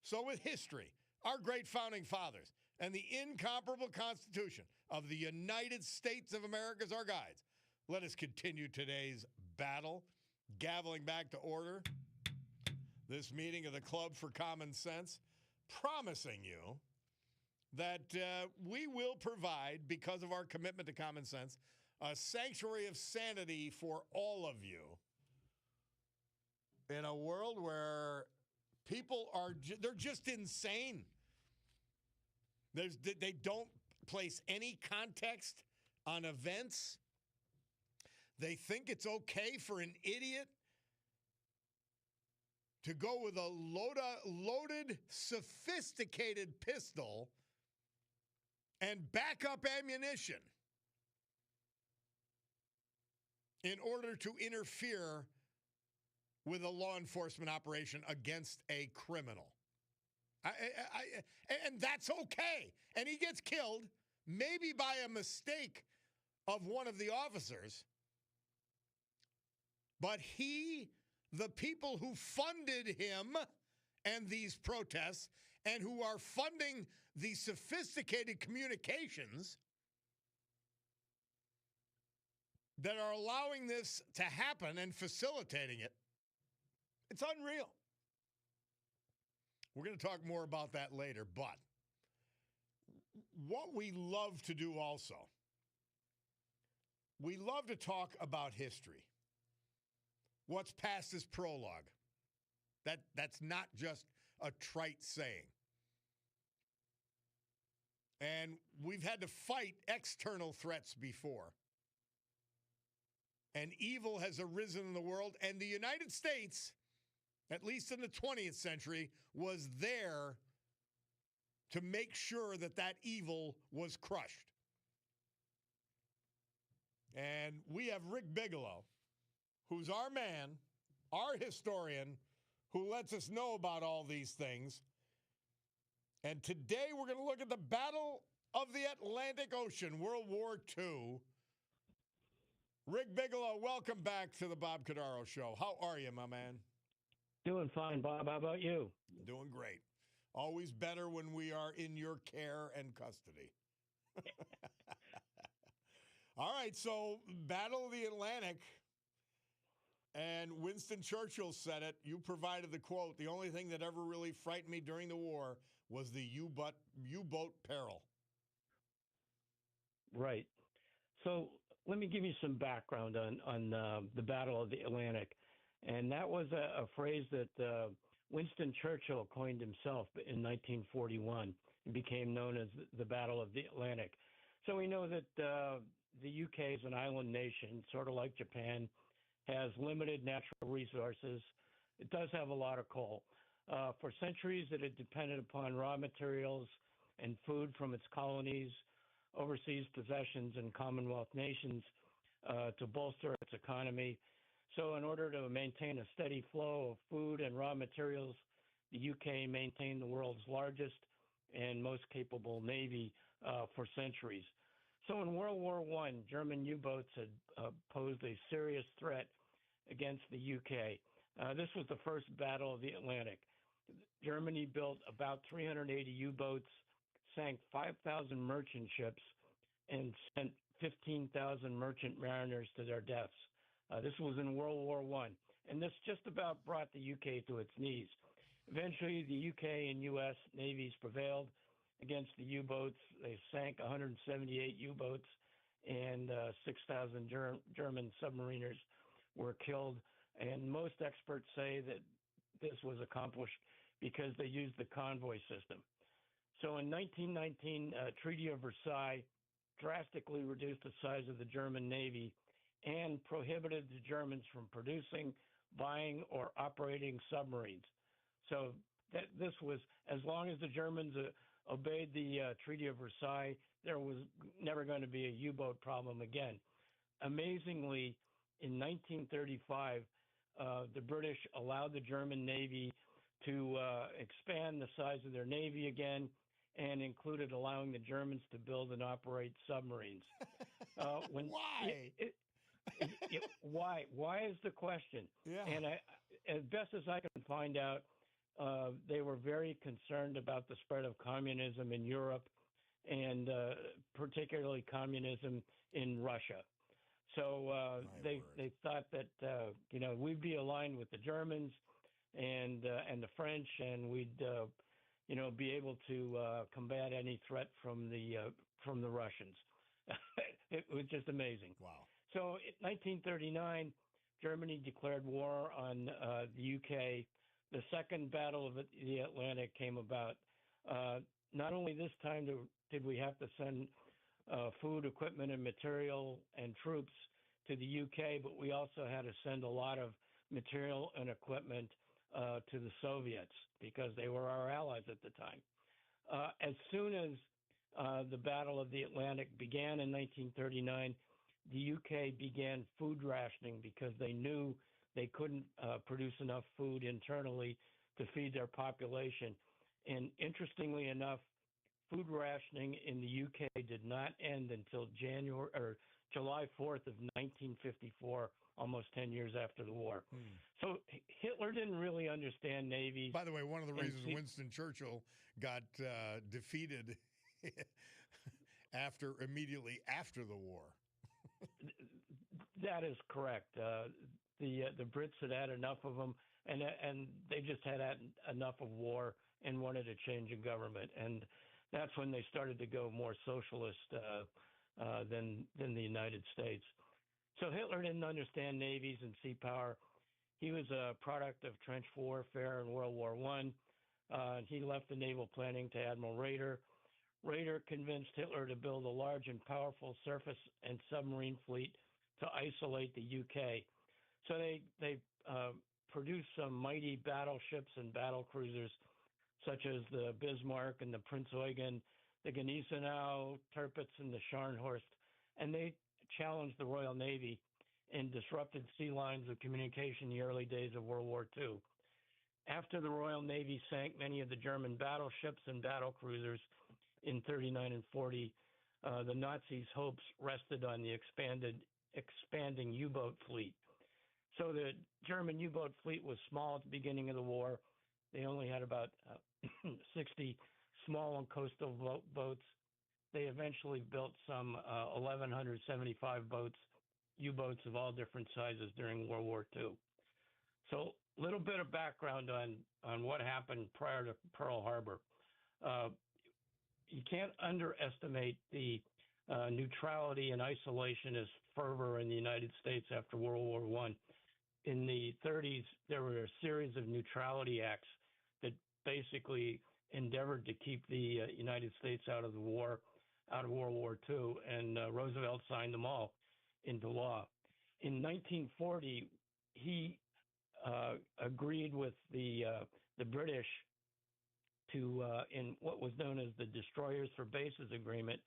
So with history, our great founding fathers, and the incomparable Constitution of the United States of America as our guides, let us continue today's battle, gaveling back to order this meeting of the Club for Common Sense, promising you that we will provide, because of our commitment to common sense, a sanctuary of sanity for all of you in a world where people are they're just insane. They don't place any context on events. They think it's okay for an idiot to go with a loaded, sophisticated pistol and backup ammunition in order to interfere with a law enforcement operation against a criminal. And that's okay. And he gets killed, maybe by a mistake of one of the officers. But the people who funded him and these protests and who are funding the sophisticated communications that are allowing this to happen and facilitating it, it's unreal. We're going to talk more about that later, but what we love to do also, we love to talk about history. What's past is prologue. That's not just a trite saying. And we've had to fight external threats before. And evil has arisen in the world, and the United States, at least in the 20th century, was there to make sure that that evil was crushed. And we have Rick Bigelow, who's our man, our historian, who lets us know about all these things. And today we're going to look at the Battle of the Atlantic Ocean, World War II. Rick Bigelow, welcome back to the Bob Cordaro Show. How are you, my man? Doing fine, Bob. How about you? Doing great. Always better when we are in your care and custody. All right, so Battle of the Atlantic, and Winston Churchill said it. You provided the quote. The only thing that ever really frightened me during the war was the U-boat peril. Right. So let me give you some background on the Battle of the Atlantic. And that was a phrase that Winston Churchill coined himself in 1941. It became known as the Battle of the Atlantic. So we know that the UK is an island nation, sort of like Japan, has limited natural resources. It does have a lot of coal. For centuries, it had depended upon raw materials and food from its colonies, overseas possessions, and Commonwealth nations to bolster its economy. So in order to maintain a steady flow of food and raw materials, the UK maintained the world's largest and most capable navy for centuries. So in World War I, German U-boats had posed a serious threat against the UK. This was the first Battle of the Atlantic. Germany built about 380 U-boats, sank 5,000 merchant ships, and sent 15,000 merchant mariners to their deaths. This was in World War I, and this just about brought the UK to its knees. Eventually, the UK and US navies prevailed against the U-boats. They sank 178 U-boats, and 6,000 German submariners were killed. And most experts say that this was accomplished because they used the convoy system. So in 1919, Treaty of Versailles drastically reduced the size of the German Navy and prohibited the Germans from producing, buying, or operating submarines. So this was, as long as the Germans obeyed the Treaty of Versailles, there was never going to be a U-boat problem again. Amazingly, in 1935, the British allowed the German Navy to expand the size of their Navy again, and included allowing the Germans to build and operate submarines. Why? Why? Why is the question? Yeah. And as best as I can find out, they were very concerned about the spread of communism in Europe, and particularly communism in Russia. So they thought that we'd be aligned with the Germans and the French, and we'd be able to combat any threat from the Russians. It was just amazing. Wow. So in 1939, Germany declared war on the UK. The Second Battle of the Atlantic came about. Not only this time did we have to send food, equipment, and material and troops to the UK, but we also had to send a lot of material and equipment to the Soviets because they were our allies at the time. As soon as the Battle of the Atlantic began in 1939, the UK began food rationing because they knew they couldn't produce enough food internally to feed their population. And interestingly enough, food rationing in the UK did not end until July 4th of 1954, almost 10 years after the war. So Hitler didn't really understand navies. By the way, one of the reasons Winston Churchill got defeated immediately after the war. That is correct. The Brits had enough of them, and they just had enough of war and wanted a change in government. And that's when they started to go more socialist than the United States. So Hitler didn't understand navies and sea power. He was a product of trench warfare in World War I. He left the naval planning to Admiral Raeder. Raeder convinced Hitler to build a large and powerful surface and submarine fleet to isolate the UK. So they produced some mighty battleships and battle cruisers, such as the Bismarck and the Prinz Eugen, the Gneisenau, Tirpitz, and the Scharnhorst, and they challenged the Royal Navy and disrupted sea lines of communication in the early days of World War II. After the Royal Navy sank many of the German battleships and battle cruisers in 39 and 40, the Nazis' hopes rested on the expanding U-boat fleet. So the German U-boat fleet was small at the beginning of the war. They only had about 60 small and coastal boats. They eventually built some 1,175 boats, U-boats of all different sizes during World War II. So a little bit of background on what happened prior to Pearl Harbor. You can't underestimate the neutrality and isolationist fervor in the United States after World War I. In the 30s, there were a series of neutrality acts that basically endeavored to keep the United States out of World War II, and Roosevelt signed them all into law. In 1940, he agreed with the British to in what was known as the Destroyers for Bases Agreement,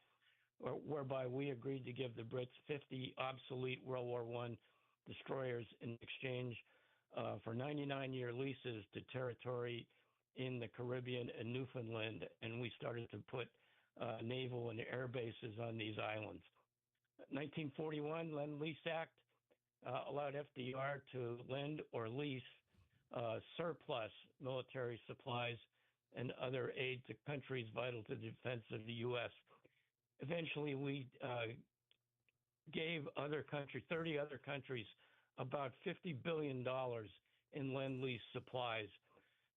whereby we agreed to give the Brits 50 obsolete World War I destroyers in exchange for 99-year leases to territory in the Caribbean and Newfoundland, and we started to put naval and air bases on these islands. 1941 Lend-Lease Act allowed FDR to lend or lease surplus military supplies and other aid to countries vital to the defense of the U.S. Eventually, we gave 30 other countries, about $50 billion in lend-lease supplies.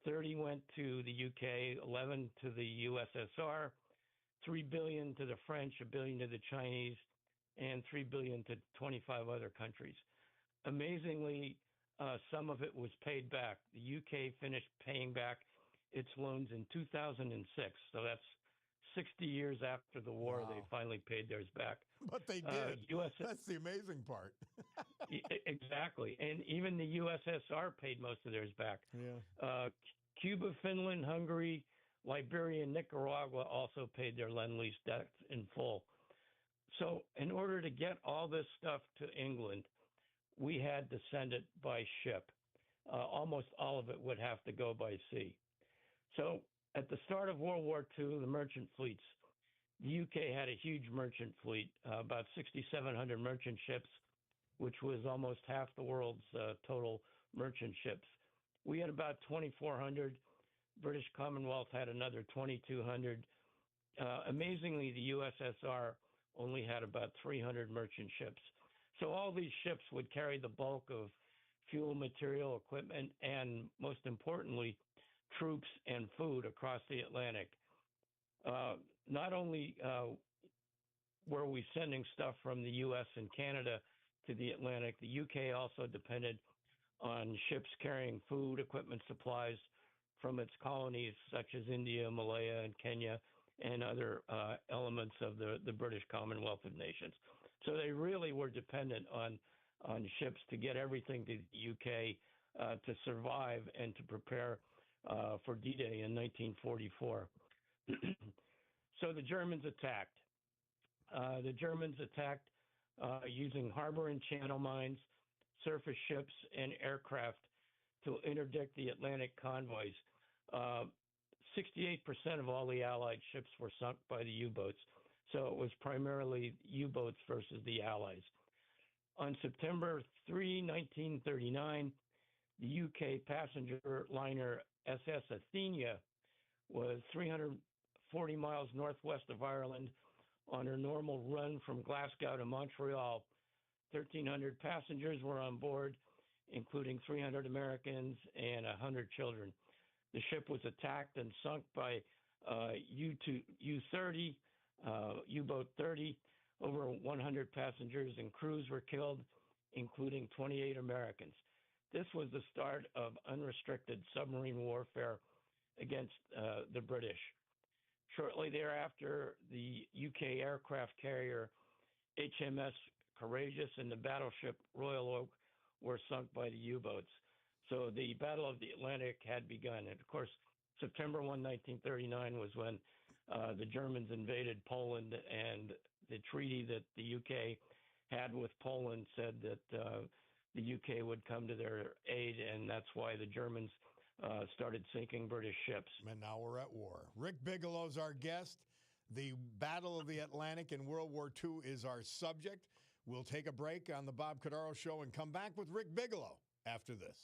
30 went to the UK, 11 to the USSR, 3 billion to the French, a billion to the Chinese, and 3 billion to 25 other countries. Amazingly, some of it was paid back. The UK finished paying back its loans in 2006, so that's 60 years after the war. Wow. They finally paid theirs back. But they did. That's the amazing part. Exactly. And even the USSR paid most of theirs back. Yeah. Cuba, Finland, Hungary, Liberia, and Nicaragua also paid their Lend-Lease debts in full. So in order to get all this stuff to England, we had to send it by ship. Almost all of it would have to go by sea. So at the start of World War II, the merchant fleets, the UK had a huge merchant fleet, about 6,700 merchant ships, which was almost half the world's total merchant ships. We had about 2,400. British Commonwealth had another 2,200. Amazingly, the USSR only had about 300 merchant ships. So all these ships would carry the bulk of fuel, material, equipment, and most importantly, troops and food across the Atlantic. Not only were we sending stuff from the U.S. and Canada to the Atlantic, the UK also depended on ships carrying food, equipment, supplies from its colonies such as India, Malaya, and Kenya, and other elements of the British Commonwealth of Nations. So they really were dependent on ships to get everything to the UK to survive and to prepare for D-Day in 1944. So the Germans attacked. Using harbor and channel mines, surface ships, and aircraft to interdict the Atlantic convoys. 68% of all the Allied ships were sunk by the U-boats, so it was primarily U-boats versus the Allies. On September 3, 1939, the UK passenger liner SS Athenia was 340 miles northwest of Ireland on her normal run from Glasgow to Montreal. 1,300 passengers were on board, including 300 Americans and 100 children. The ship was attacked and sunk by U-30, U-boat 30. Over 100 passengers and crews were killed, including 28 Americans. This was the start of unrestricted submarine warfare against the British. Shortly thereafter, the UK aircraft carrier HMS Courageous and the battleship Royal Oak were sunk by the U-boats. So the Battle of the Atlantic had begun. And of course, September 1, 1939 was when the Germans invaded Poland, and the treaty that the UK had with Poland said that the UK would come to their aid, and that's why the Germans started sinking British ships. And now we're at war. Rick Bigelow's our guest. The Battle of the Atlantic in World War II is our subject. We'll take a break on the Bob Cordaro Show and come back with Rick Bigelow after this.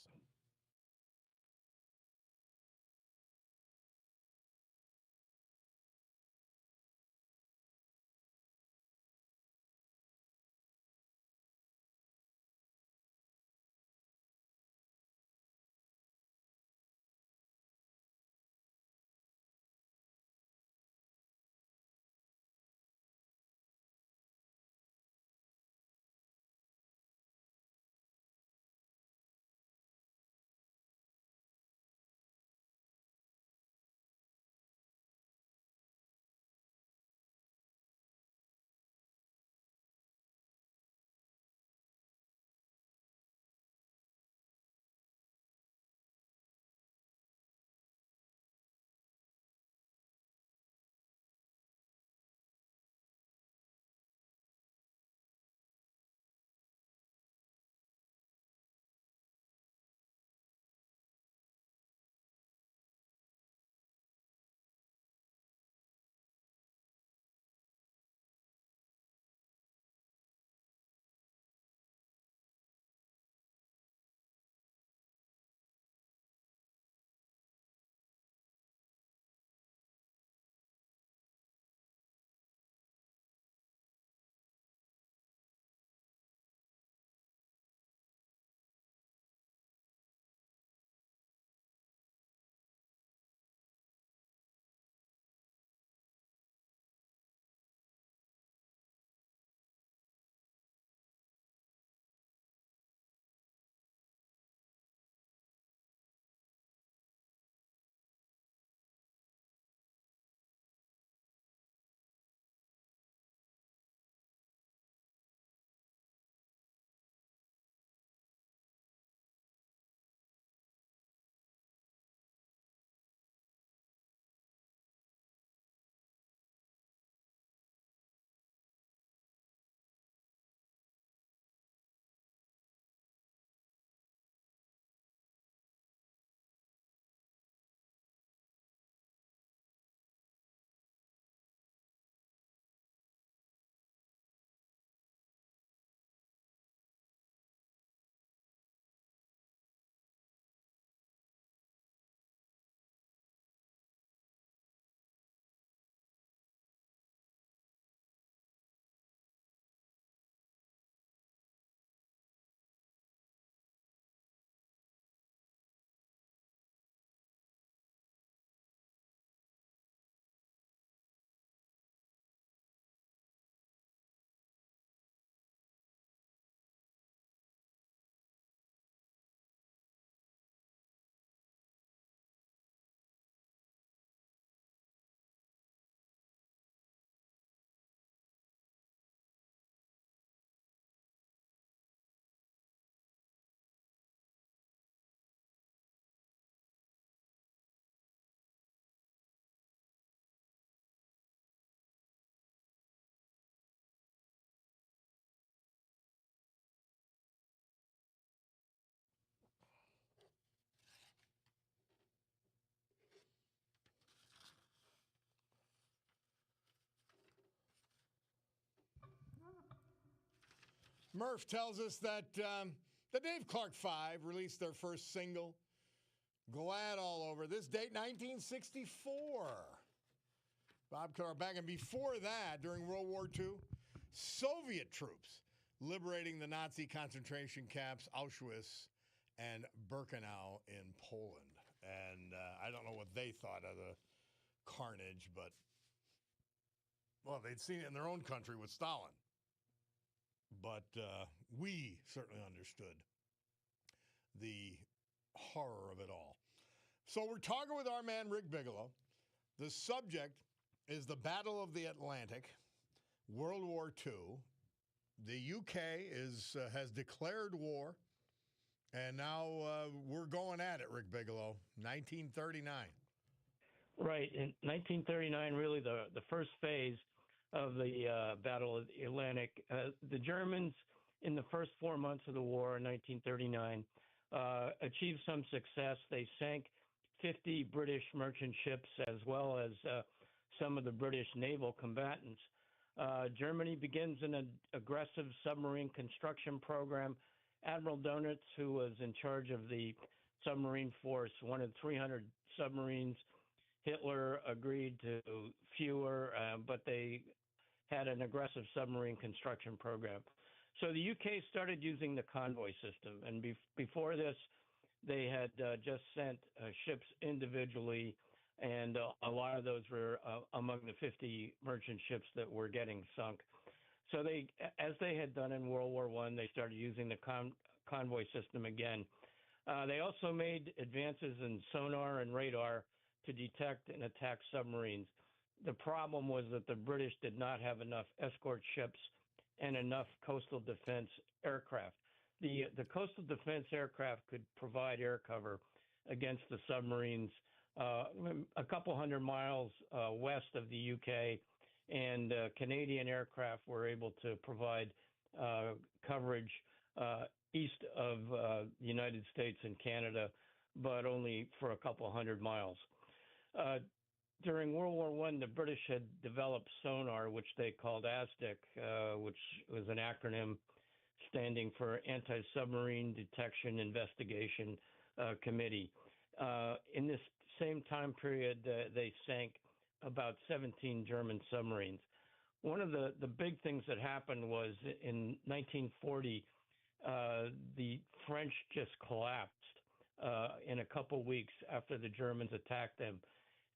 Murph tells us that the Dave Clark Five released their first single, Glad All Over. This date, 1964. Bob Carr back. And before that, during World War II, Soviet troops liberating the Nazi concentration camps, Auschwitz and Birkenau in Poland. And I don't know what they thought of the carnage, but, well, they'd seen it in their own country with Stalin. But we certainly understood the horror of it all. So we're talking with our man, Rick Bigelow. The subject is the Battle of the Atlantic, World War II. The UK has declared war, and now we're going at it, Rick Bigelow, 1939. Right. In 1939, really the first phase of the Battle of the Atlantic. The Germans, in the first 4 months of the war in 1939, achieved some success. They sank 50 British merchant ships as well as some of the British naval combatants. Germany begins an aggressive submarine construction program. Admiral Donitz, who was in charge of the submarine force, wanted 300 submarines. Hitler agreed to fewer, but they had an aggressive submarine construction program. So the UK started using the convoy system, and before this, they had just sent ships individually, and a lot of those were among the 50 merchant ships that were getting sunk. So they, as they had done in World War I, they started using the convoy system again. They also made advances in sonar and radar to detect and attack submarines. The problem was that the British did not have enough escort ships and enough coastal defense aircraft. The coastal defense aircraft could provide air cover against the submarines a couple hundred miles west of the UK, and Canadian aircraft were able to provide coverage east of the United States and Canada, but only for a couple hundred miles. During World War I, the British had developed sonar, which they called ASDIC, which was an acronym standing for Anti-Submarine Detection Investigation Committee. In this same time period, they sank about 17 German submarines. One of the big things that happened was in 1940, the French just collapsed in a couple weeks after the Germans attacked them.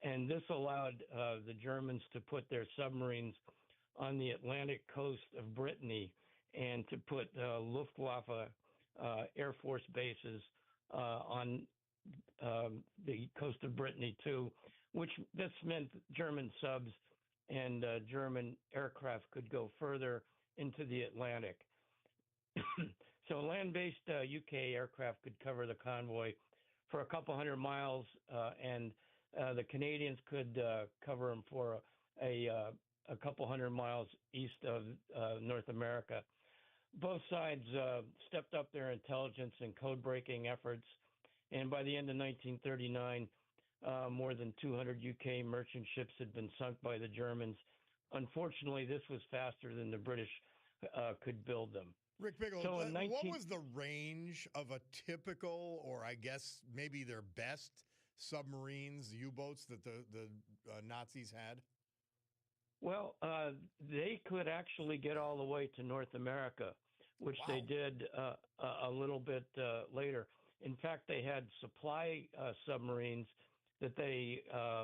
And this allowed the Germans to put their submarines on the Atlantic coast of Brittany and to put Luftwaffe Air Force bases on the coast of Brittany too, which this meant German subs and German aircraft could go further into the Atlantic. So land-based UK aircraft could cover the convoy for a couple hundred miles, and the Canadians could cover them for a couple hundred miles east of North America. Both sides stepped up their intelligence and code-breaking efforts, and by the end of 1939, more than 200 UK merchant ships had been sunk by the Germans. Unfortunately, this was faster than the British could build them. Rick Bigelow, so what was the range of a typical, or I guess maybe their best submarines, U-boats that the Nazis had? Well, they could actually get all the way to North America, which Wow. they did a little bit later. In fact, they had supply submarines that they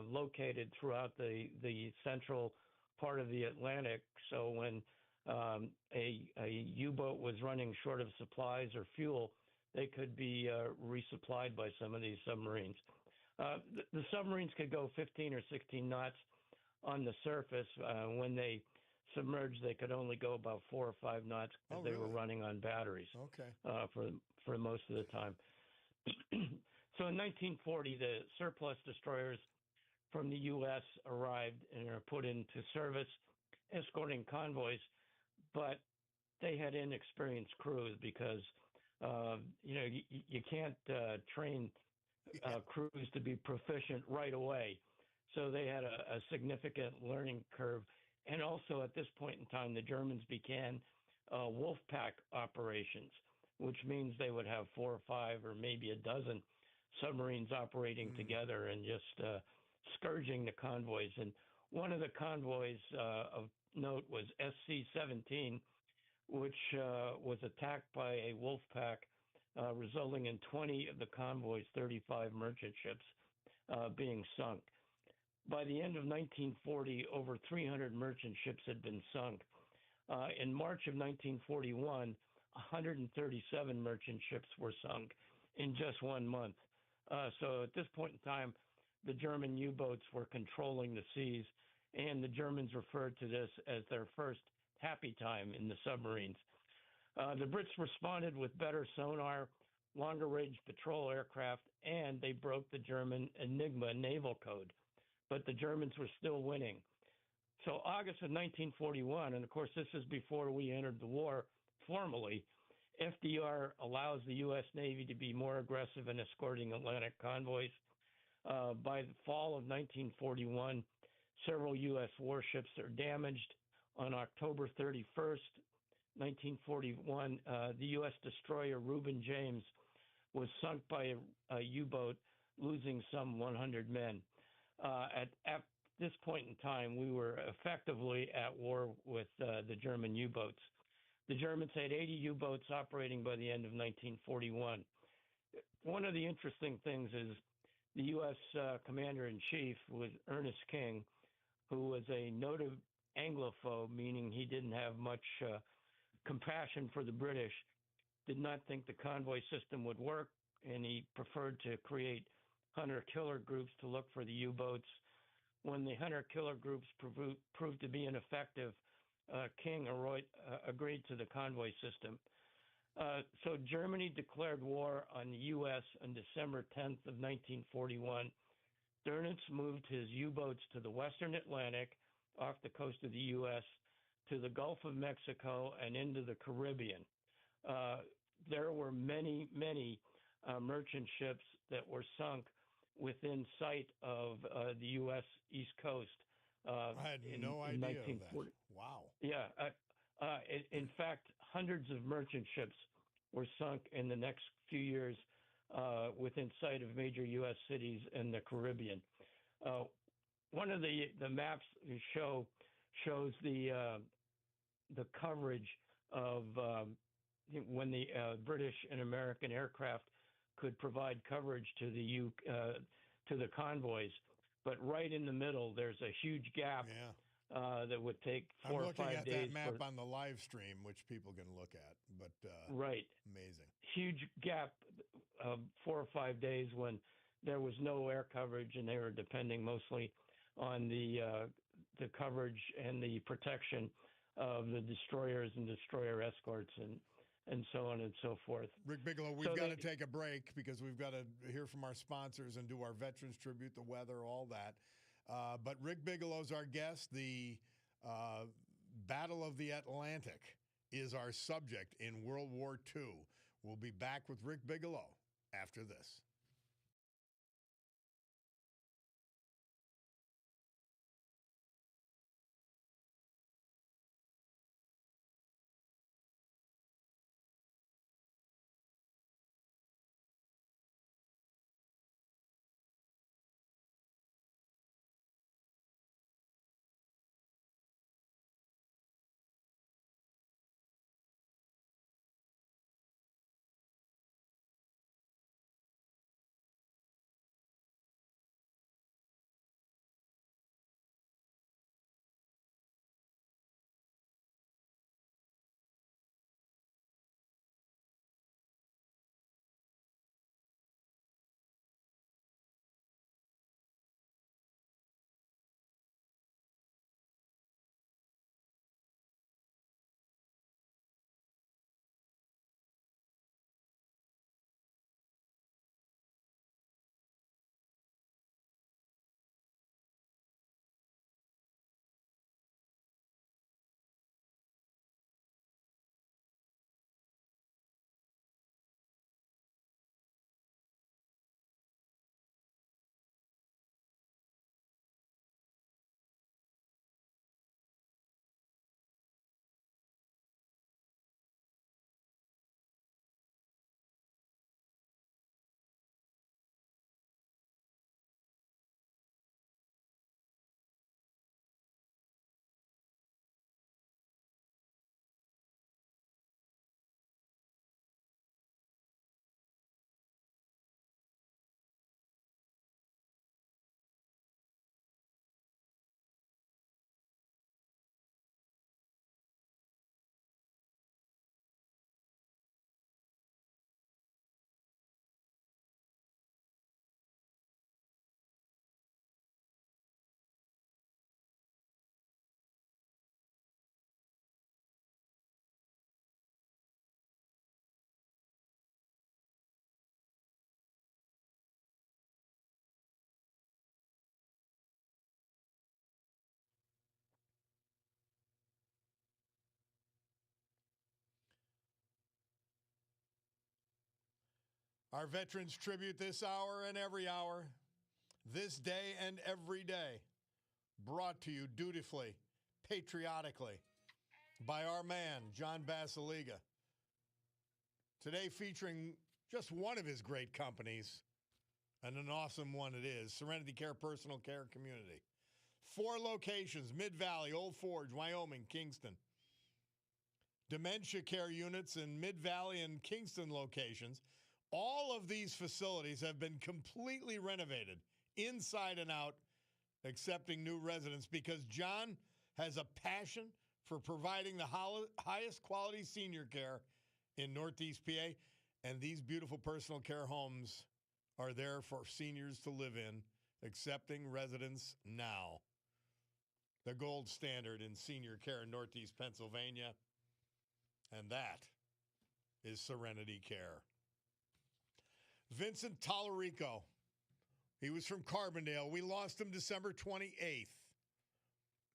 located throughout the central part of the Atlantic. So when a U-boat was running short of supplies or fuel, they could be resupplied by some of these submarines. The submarines could go 15 or 16 knots on the surface. When they submerged, they could only go about 4 or 5 knots because they were running on batteries. Okay. For most of the time. So in 1940, the surplus destroyers from the U.S. arrived and are put into service, escorting convoys, but they had inexperienced crews because you can't train crews to be proficient right away. So they had a significant learning curve. And also at this point in time, the Germans began wolf pack operations, which means they would have 4 or 5 or maybe a dozen submarines operating together and just scourging the convoys. And one of the convoys of note was SC-17, which was attacked by a wolf pack, resulting in 20 of the convoy's 35 merchant ships being sunk. By the end of 1940, over 300 merchant ships had been sunk. In March of 1941, 137 merchant ships were sunk in just 1 month. So at this point in time, the German U-boats were controlling the seas, and the Germans referred to this as their first happy time in the submarines. The Brits responded with better sonar, longer range patrol aircraft, and they broke the German Enigma naval code. But the Germans were still winning. So August of 1941, and of course this is before we entered the war formally, FDR allows the U.S. Navy to be more aggressive in escorting Atlantic convoys. By the fall of 1941, several U.S. warships are damaged. On October 31st, 1941, the U.S. destroyer Reuben James was sunk by a U-boat, losing some 100 men. At this point in time, we were effectively at war with the German U-boats. The Germans had 80 U-boats operating by the end of 1941. One of the interesting things is the U.S. Commander-in-Chief was Ernest King, who was a noted Anglophobe, meaning he didn't have much compassion for the British, did not think the convoy system would work, and he preferred to create hunter-killer groups to look for the U-boats. When the hunter-killer groups proved to be ineffective, King agreed to the convoy system. So Germany declared war on the U.S. on December 10th of 1941. Dönitz moved his U-boats to the Western Atlantic, off the coast of the U.S., to the Gulf of Mexico, and into the Caribbean. There were many, many merchant ships that were sunk within sight of the U.S. East Coast. I had no idea of that. Wow. Yeah. In fact, hundreds of merchant ships were sunk in the next few years within sight of major U.S. cities in the Caribbean. One of the maps shows the coverage of when the British and American aircraft could provide coverage to the convoys. But right in the middle, there's a huge gap that would take 4 or 5 days. I'm looking at that map on the live stream, which people can look at. But right, amazing. Huge gap of 4 or 5 days when there was no air coverage, and they were depending mostly on the coverage and the protection of the destroyers and destroyer escorts and so on and so forth. Rick Bigelow, we've got to take a break because we've got to hear from our sponsors and do our veterans tribute, the weather, all that. But Rick Bigelow's our guest. The Battle of the Atlantic is our subject in World War II. We'll be back with Rick Bigelow after this. Our Veterans Tribute this hour and every hour, this day and every day, brought to you dutifully, patriotically, by our man, John Basiliga. Today featuring just one of his great companies, and an awesome one it is, Serenity Care Personal Care Community. 4 locations, Mid-Valley, Old Forge, Wyoming, Kingston. Dementia care units in Mid-Valley and Kingston locations. All of these facilities have been completely renovated, inside and out, accepting new residents, because John has a passion for providing the highest quality senior care in Northeast PA, and these beautiful personal care homes are there for seniors to live in, accepting residents now. The gold standard in senior care in Northeast Pennsylvania, and that is Serenity Care. Vincent Tallarico, he was from Carbondale. We lost him December 28th.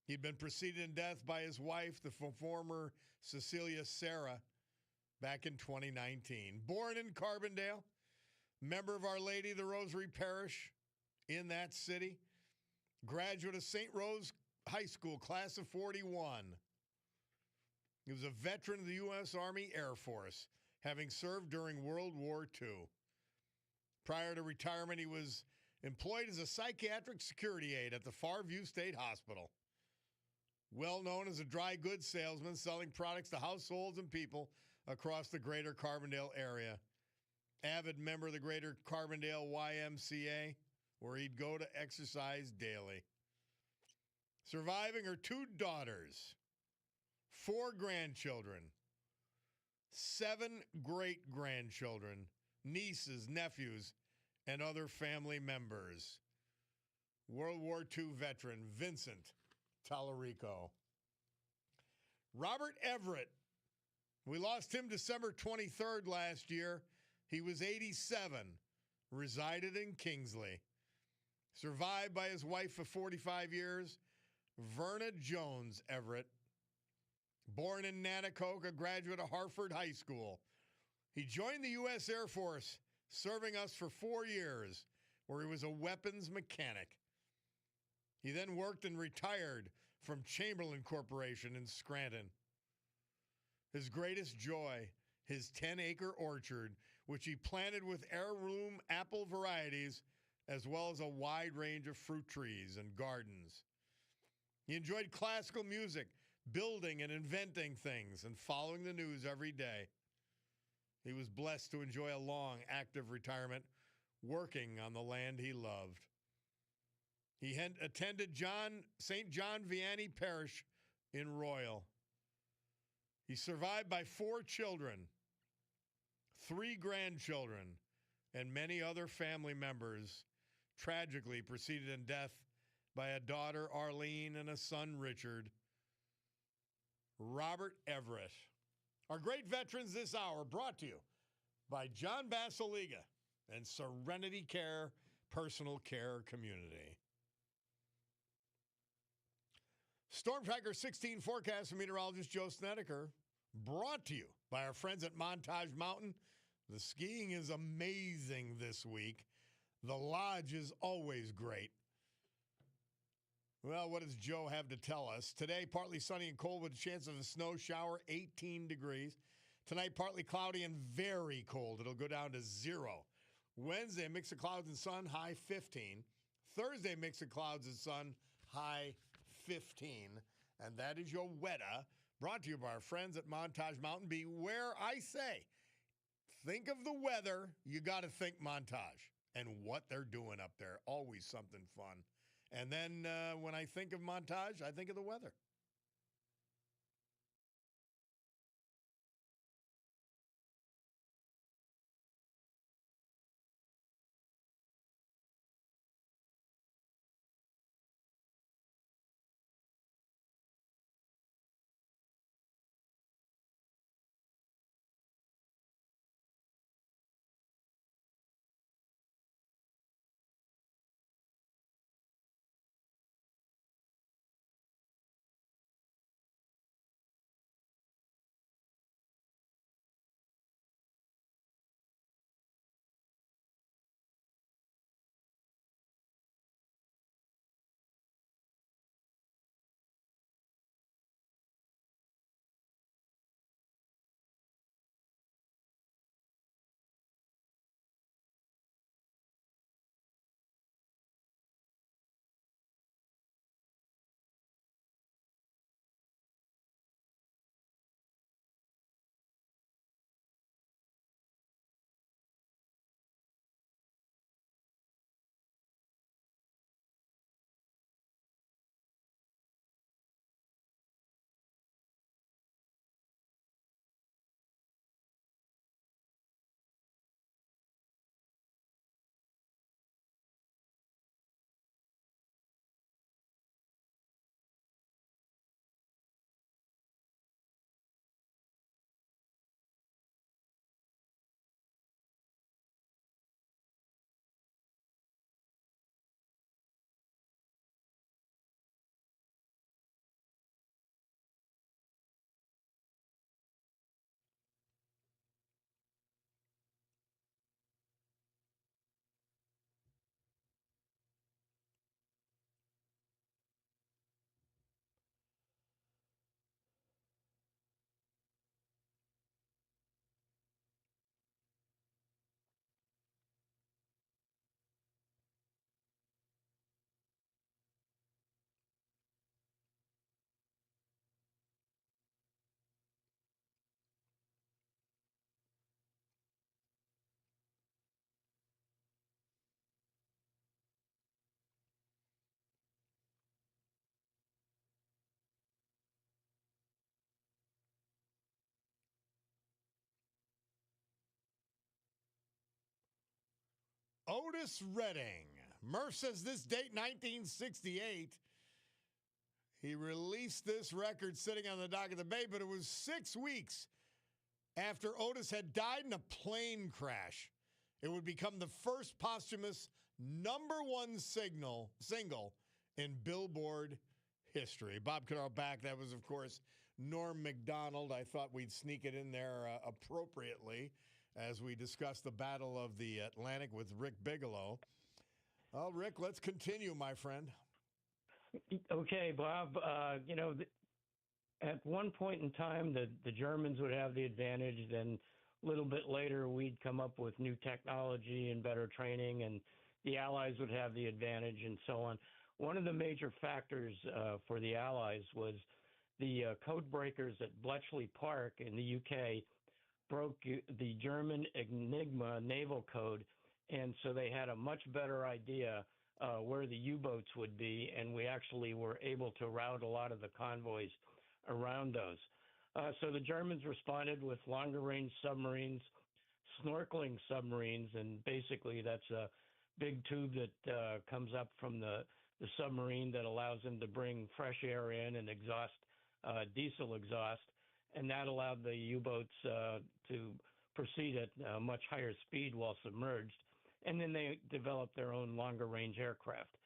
He'd been preceded in death by his wife, the former Cecilia Sarah, back in 2019. Born in Carbondale, member of Our Lady of the Rosary Parish in that city, graduate of St. Rose High School, class of 41. He was a veteran of the U.S. Army Air Force, having served during World War II. Prior to retirement, he was employed as a psychiatric security aide at the Farview State Hospital. Well known as a dry goods salesman selling products to households and people across the greater Carbondale area. Avid member of the greater Carbondale YMCA, where he'd go to exercise daily. Surviving are 2 daughters, 4 grandchildren, 7 great-grandchildren, nieces, nephews, and other family members. World War II veteran Vincent Tallarico. Robert Everett. We lost him December 23rd last year. He was 87, resided in Kingsley. Survived by his wife for 45 years, Verna Jones Everett. Born in Nanticoke, a graduate of Hartford High School. He joined the U.S. Air Force, serving us for 4 years, where he was a weapons mechanic. He then worked and retired from Chamberlain Corporation in Scranton. His greatest joy, his 10-acre orchard, which he planted with heirloom apple varieties, as well as a wide range of fruit trees and gardens. He enjoyed classical music, building and inventing things, and following the news every day. He was blessed to enjoy a long, active retirement, working on the land he loved. He attended St. John Vianney Parish in Royal. He's survived by 4 children, 3 grandchildren, and many other family members, tragically preceded in death by a daughter, Arlene, and a son, Richard. Robert Everett. Our great veterans this hour, brought to you by John Basiliga and Serenity Care Personal Care Community. Storm Tracker 16 forecast from meteorologist Joe Snedeker, brought to you by our friends at Montage Mountain. The skiing is amazing this week. The lodge is always great. Well, what does Joe have to tell us? Today, partly sunny and cold with a chance of a snow shower, 18 degrees. Tonight, partly cloudy and very cold. It'll go down to 0. Wednesday, mix of clouds and sun, high 15. Thursday, mix of clouds and sun, high 15. And that is your weather, brought to you by our friends at Montage Mountain. Beware, I say, think of the weather, you got to think Montage and what they're doing up there. Always something fun. And then when I think of Montage, I think of the weather. Otis Redding. Murph says this date, 1968. He released this record sitting on the dock of the bay, but it was 6 weeks after Otis had died in a plane crash. It would become the first posthumous #1 single in Billboard history. Bob Cordaro back. That was, of course, Norm Macdonald. I thought we'd sneak it in there appropriately as we discussed the Battle of the Atlantic with Rick Bigelow. Well, Rick, let's continue, my friend. Okay, Bob. At one point in time, the Germans would have the advantage. Then a little bit later, we'd come up with new technology and better training, and the Allies would have the advantage and so on. One of the major factors for the Allies was the code breakers at Bletchley Park in the UK broke the German Enigma naval code, and so they had a much better idea where the U-boats would be, and we actually were able to route a lot of the convoys around those. So the Germans responded with longer-range submarines, snorkeling submarines, and basically that's a big tube that comes up from the submarine that allows them to bring fresh air in and exhaust diesel exhaust, and that allowed the U-boats to proceed at a much higher speed while submerged. And then they developed their own longer-range aircraft.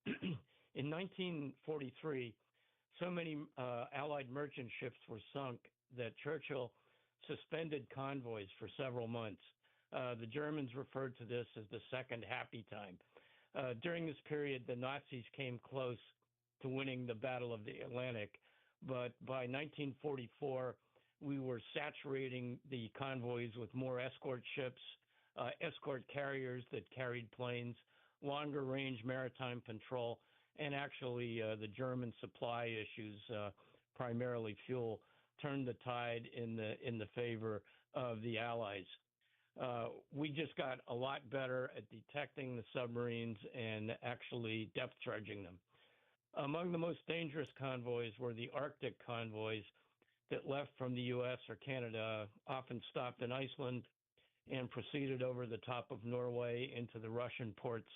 In 1943, so many Allied merchant ships were sunk that Churchill suspended convoys for several months. The Germans referred to this as the Second Happy Time. During this period, the Nazis came close to winning the Battle of the Atlantic, but by 1944, we were saturating the convoys with more escort ships, escort carriers that carried planes, longer range maritime patrol, and actually the German supply issues, primarily fuel, turned the tide in the favor of the Allies. We just got a lot better at detecting the submarines and actually depth charging them. Among the most dangerous convoys were the Arctic convoys that left from the U.S. or Canada, often stopped in Iceland, and proceeded over the top of Norway into the Russian ports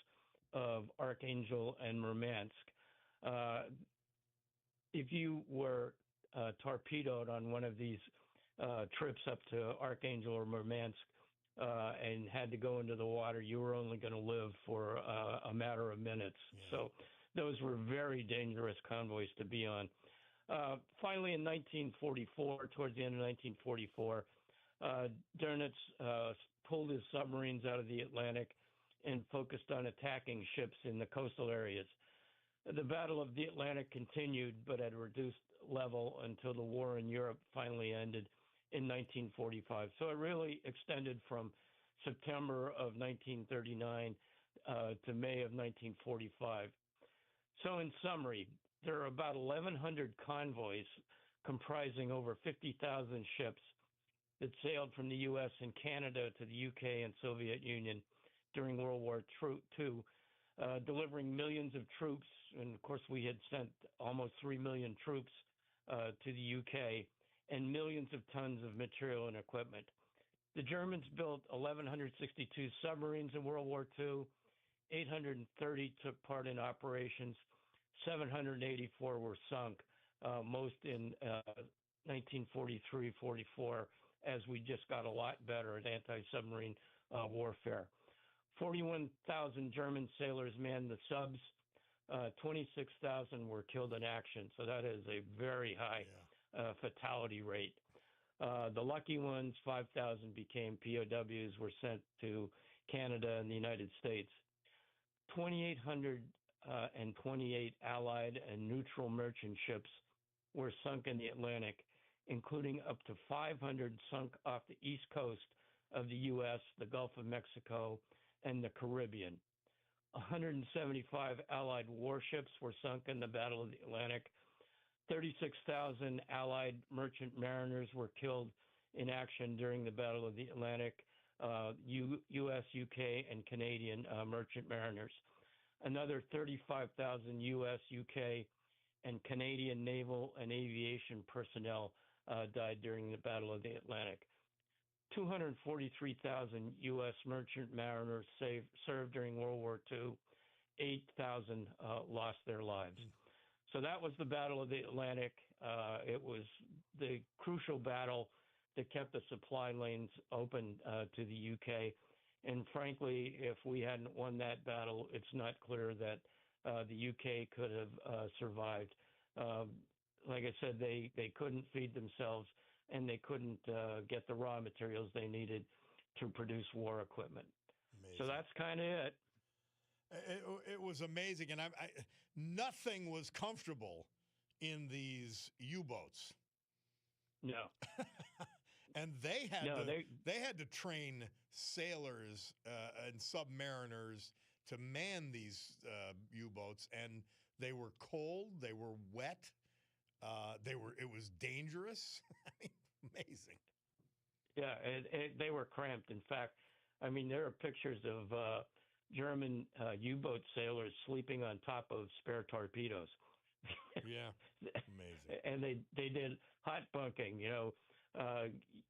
of Archangel and Murmansk. If you were torpedoed on one of these trips up to Archangel or Murmansk and had to go into the water, you were only going to live for a matter of minutes. Yeah. So those were very dangerous convoys to be on. Finally, in 1944, towards the end of 1944, Dönitz pulled his submarines out of the Atlantic and focused on attacking ships in the coastal areas. The Battle of the Atlantic continued, but at a reduced level until the war in Europe finally ended in 1945. So it really extended from September of 1939 to May of 1945. So in summary, there are about 1,100 convoys comprising over 50,000 ships that sailed from the U.S. and Canada to the UK and Soviet Union during World War II, delivering millions of troops. And of course, we had sent almost 3 million troops to the UK and millions of tons of material and equipment. The Germans built 1,162 submarines in World War II. 830 took part in operations. 784 were sunk, most in 1943-44, as we just got a lot better at anti-submarine warfare. 41,000 German sailors manned the subs. 26,000 were killed in action. So that is a very high fatality rate. The lucky ones, 5,000 became POWs, were sent to Canada and the United States. 2,828 Allied and neutral merchant ships were sunk in the Atlantic, including up to 500 sunk off the east coast of the U.S., the Gulf of Mexico, and the Caribbean. 175 Allied warships were sunk in the Battle of the Atlantic. 36,000 Allied merchant mariners were killed in action during the Battle of the Atlantic, U.S., UK, and Canadian merchant mariners. Another 35,000 U.S., UK, and Canadian naval and aviation personnel died during the Battle of the Atlantic. 243,000 U.S. merchant mariners served during World War II. 8,000 lost their lives. So that was the Battle of the Atlantic. It was the crucial battle that kept the supply lanes open to the UK. And frankly, if we hadn't won that battle, it's not clear that the UK could have survived. Like I said, they couldn't feed themselves, and they couldn't get the raw materials they needed to produce war equipment. Amazing. So that's kind of it. It was amazing, and nothing was comfortable in these U-boats. No. And they had to train sailors and submariners to man these U-boats, and they were cold, they were wet, it was dangerous. I mean, amazing. Yeah, they were cramped. In fact, I mean, there are pictures of German U-boat sailors sleeping on top of spare torpedoes. Yeah, amazing. And they did hot bunking.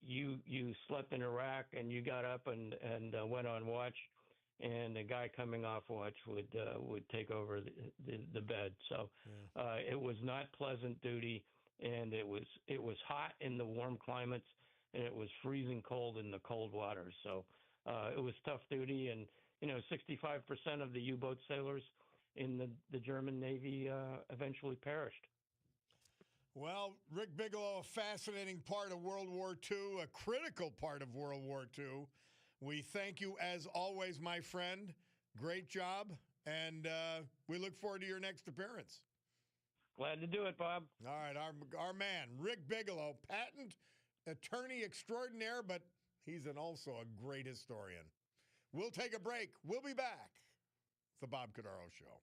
You slept in Iraq and you got up and went on watch, and the guy coming off watch would take over the bed. So yeah. It was not pleasant duty, and it was hot in the warm climates, and it was freezing cold in the cold water. So it was tough duty, and 65% of the U-boat sailors in the German Navy eventually perished. Well, Rick Bigelow, a fascinating part of World War II, a critical part of World War II. We thank you as always, my friend. Great job, and we look forward to your next appearance. Glad to do it, Bob. All right, our man, Rick Bigelow, patent attorney extraordinaire, but he's also a great historian. We'll take a break. We'll be back. It's the Bob Cordaro Show.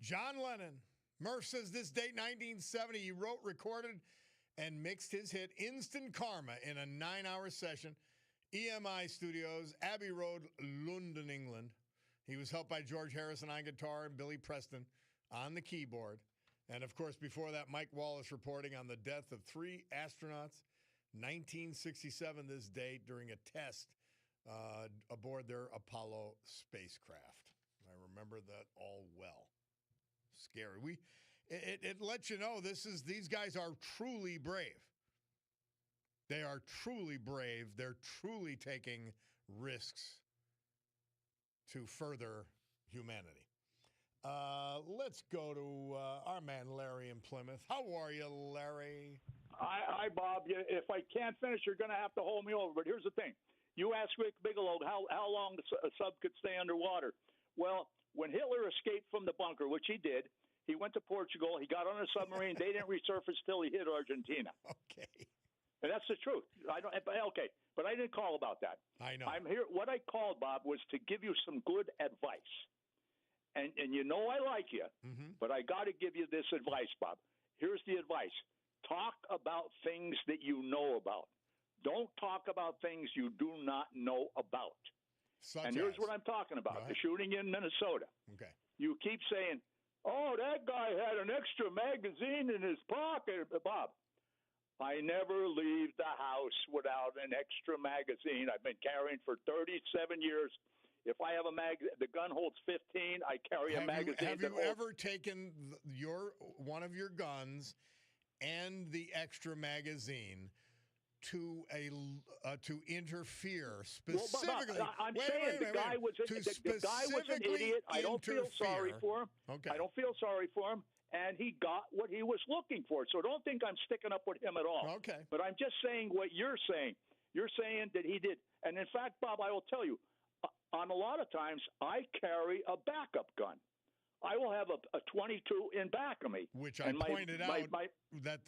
John Lennon. Murph says this date, 1970, he wrote, recorded, and mixed his hit Instant Karma in a 9-hour session. EMI Studios, Abbey Road, London, England. He was helped by George Harrison on guitar and Billy Preston on the keyboard. And, of course, before that, Mike Wallace reporting on the death of 3 astronauts, 1967 this date, during a test aboard their Apollo spacecraft. I remember that all well. Scary. It lets you know these guys are truly brave. They are truly brave. They're truly taking risks to further humanity. Let's go to our man Larry in Plymouth. How are you, Larry? Hi, Bob. If I can't finish, you're going to have to hold me over. But here's the thing. You asked Rick Bigelow how long a sub could stay underwater. Well, when Hitler escaped from the bunker, which he did, he went to Portugal. He got on a submarine. They didn't resurface till he hit Argentina. Okay. And that's the truth. Okay, but I didn't call about that. I know. I'm here. What I called, Bob, was to give you some good advice. And you know I like you, but I got to give you this advice, Bob. Here's the advice. Talk about things that you know about. Don't talk about things you do not know about. Here's what I'm talking about, the shooting in Minnesota. Okay. You keep saying, oh, that guy had an extra magazine in his pocket. Bob, I never leave the house without an extra magazine. I've been carrying for 37 years. If I have the gun holds 15, I carry a magazine. Have you ever taken one of your guns and the extra magazine to interfere specifically? Well, I'm saying the guy was an idiot. I don't feel sorry for him. Okay. I don't feel sorry for him. And he got what he was looking for. So don't think I'm sticking up with him at all. Okay. But I'm just saying what you're saying. You're saying that he did. And in fact, Bob, I will tell you, on a lot of times, I carry a backup gun. I will have a 22 in back of me. Which I pointed out that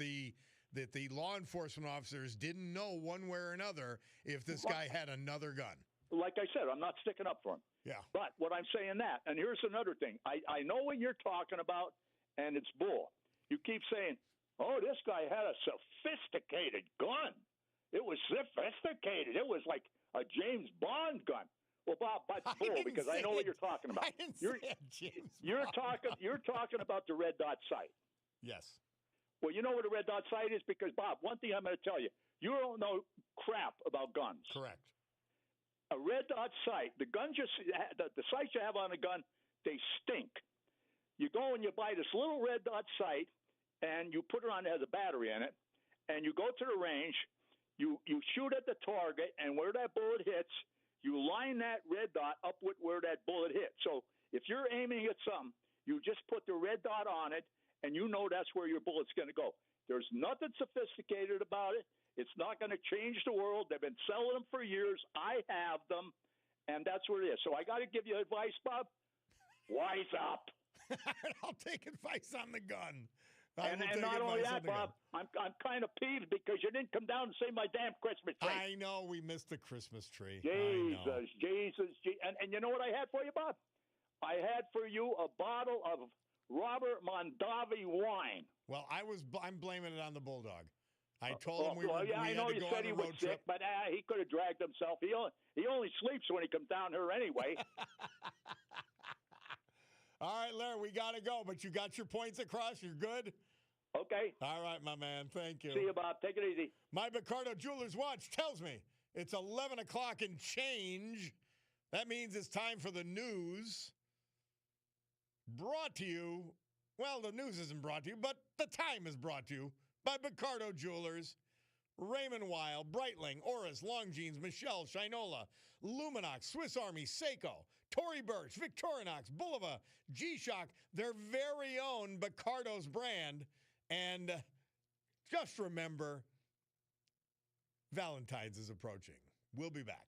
the law enforcement officers didn't know one way or another if this guy had another gun. Like I said, I'm not sticking up for him. Yeah. But what I'm saying that, and here's another thing. I know what you're talking about, and it's bull. You keep saying, oh, this guy had a sophisticated gun. It was sophisticated. It was like a James Bond gun. Well, Bob, that's bull because I know what you're talking about. I didn't say James You're Bond. talking about the red dot sight. Yes. Well, you know what a red dot sight is? Because, Bob, one thing I'm going to tell you, you don't know crap about guns. Correct. A red dot sight, the sights you have on a gun, they stink. You go and you buy this little red dot sight, and you put it on, it has a battery in it, and you go to the range, you shoot at the target, and where that bullet hits, you line that red dot up with where that bullet hit. So if you're aiming at something, you just put the red dot on it, and you know that's where your bullet's going to go. There's nothing sophisticated about it. It's not going to change the world. They've been selling them for years. I have them, and that's what it is. So I got to give you advice, Bob. Wise up. I'll take advice on the gun. And not only that, Bob, I'm kind of peeved because you didn't come down and say my damn Christmas tree. I know we missed the Christmas tree. Jesus. And you know what I had for you, Bob? I had for you a bottle of Robert Mondavi wine. Well, I'm blaming it on the Bulldog. I told him we I know you said he was sick, but he could have dragged himself. He only sleeps when he comes down here anyway. All right, Larry, we got to go, but you got your points across. You're good? Okay. All right, my man. Thank you. See you, Bob. Take it easy. My Picardo Jewelers watch tells me it's 11 o'clock and change. That means it's time for the news. Brought to you, well, the news isn't brought to you, but the time is brought to you by Picardo Jewelers. Raymond Weil, Breitling, Oris, Longines, Michelle, Shinola, Luminox, Swiss Army, Seiko, Tory Burch, Victorinox, Bulova, G-Shock, their very own Picardo's brand. And just remember, Valentine's is approaching. We'll be back.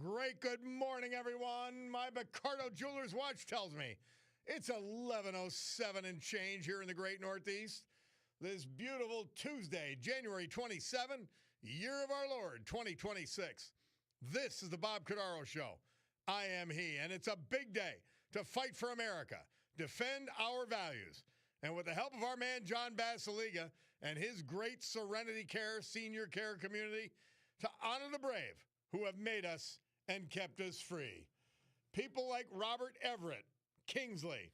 Great good morning, everyone. My Cordaro Jewelers watch tells me it's 11:07 and change here in the great Northeast. This beautiful Tuesday, January 27, year of our Lord, 2026. This is the Bob Cordaro Show. I am he, and it's a big day to fight for America, defend our values, and with the help of our man John Basiliga and his great Serenity Care senior care community, to honor the brave who have made us and kept us free. People like Robert Everett, Kingsley,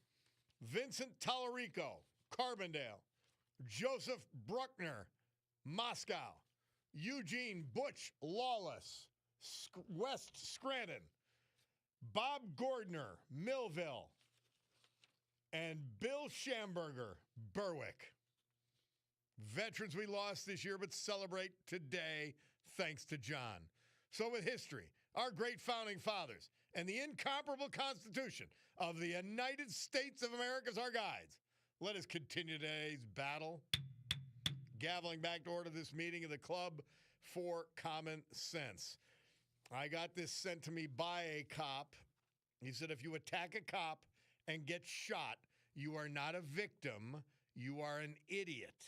Vincent Tallarico, Carbondale, Joseph Bruckner, Moscow, Eugene Butch Lawless, West Scranton, Bob Gordner, Millville, and Bill Schamberger, Berwick. Veterans we lost this year, but celebrate today thanks to John. So with history, our great founding fathers, and the incomparable Constitution of the United States of America as our guides, let us continue today's battle. Gaveling back to order this meeting of the Club for Common Sense. I got this sent to me by a cop. He said, if you attack a cop and get shot, you are not a victim, you are an idiot.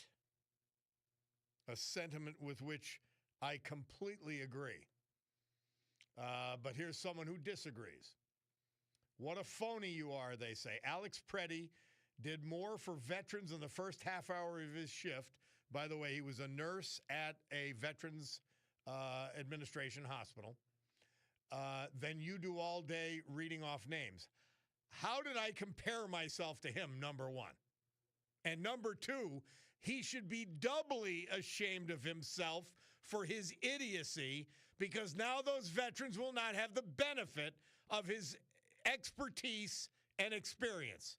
A sentiment with which I completely agree. But here's someone who disagrees. What a phony you are, they say. Alex Preddy did more for veterans in the first half hour of his shift. By the way, he was a nurse at a Veterans Administration hospital. Than you do all day reading off names. How did I compare myself to him, number one? And number two, he should be doubly ashamed of himself for his idiocy, because now those veterans will not have the benefit of his expertise and experience.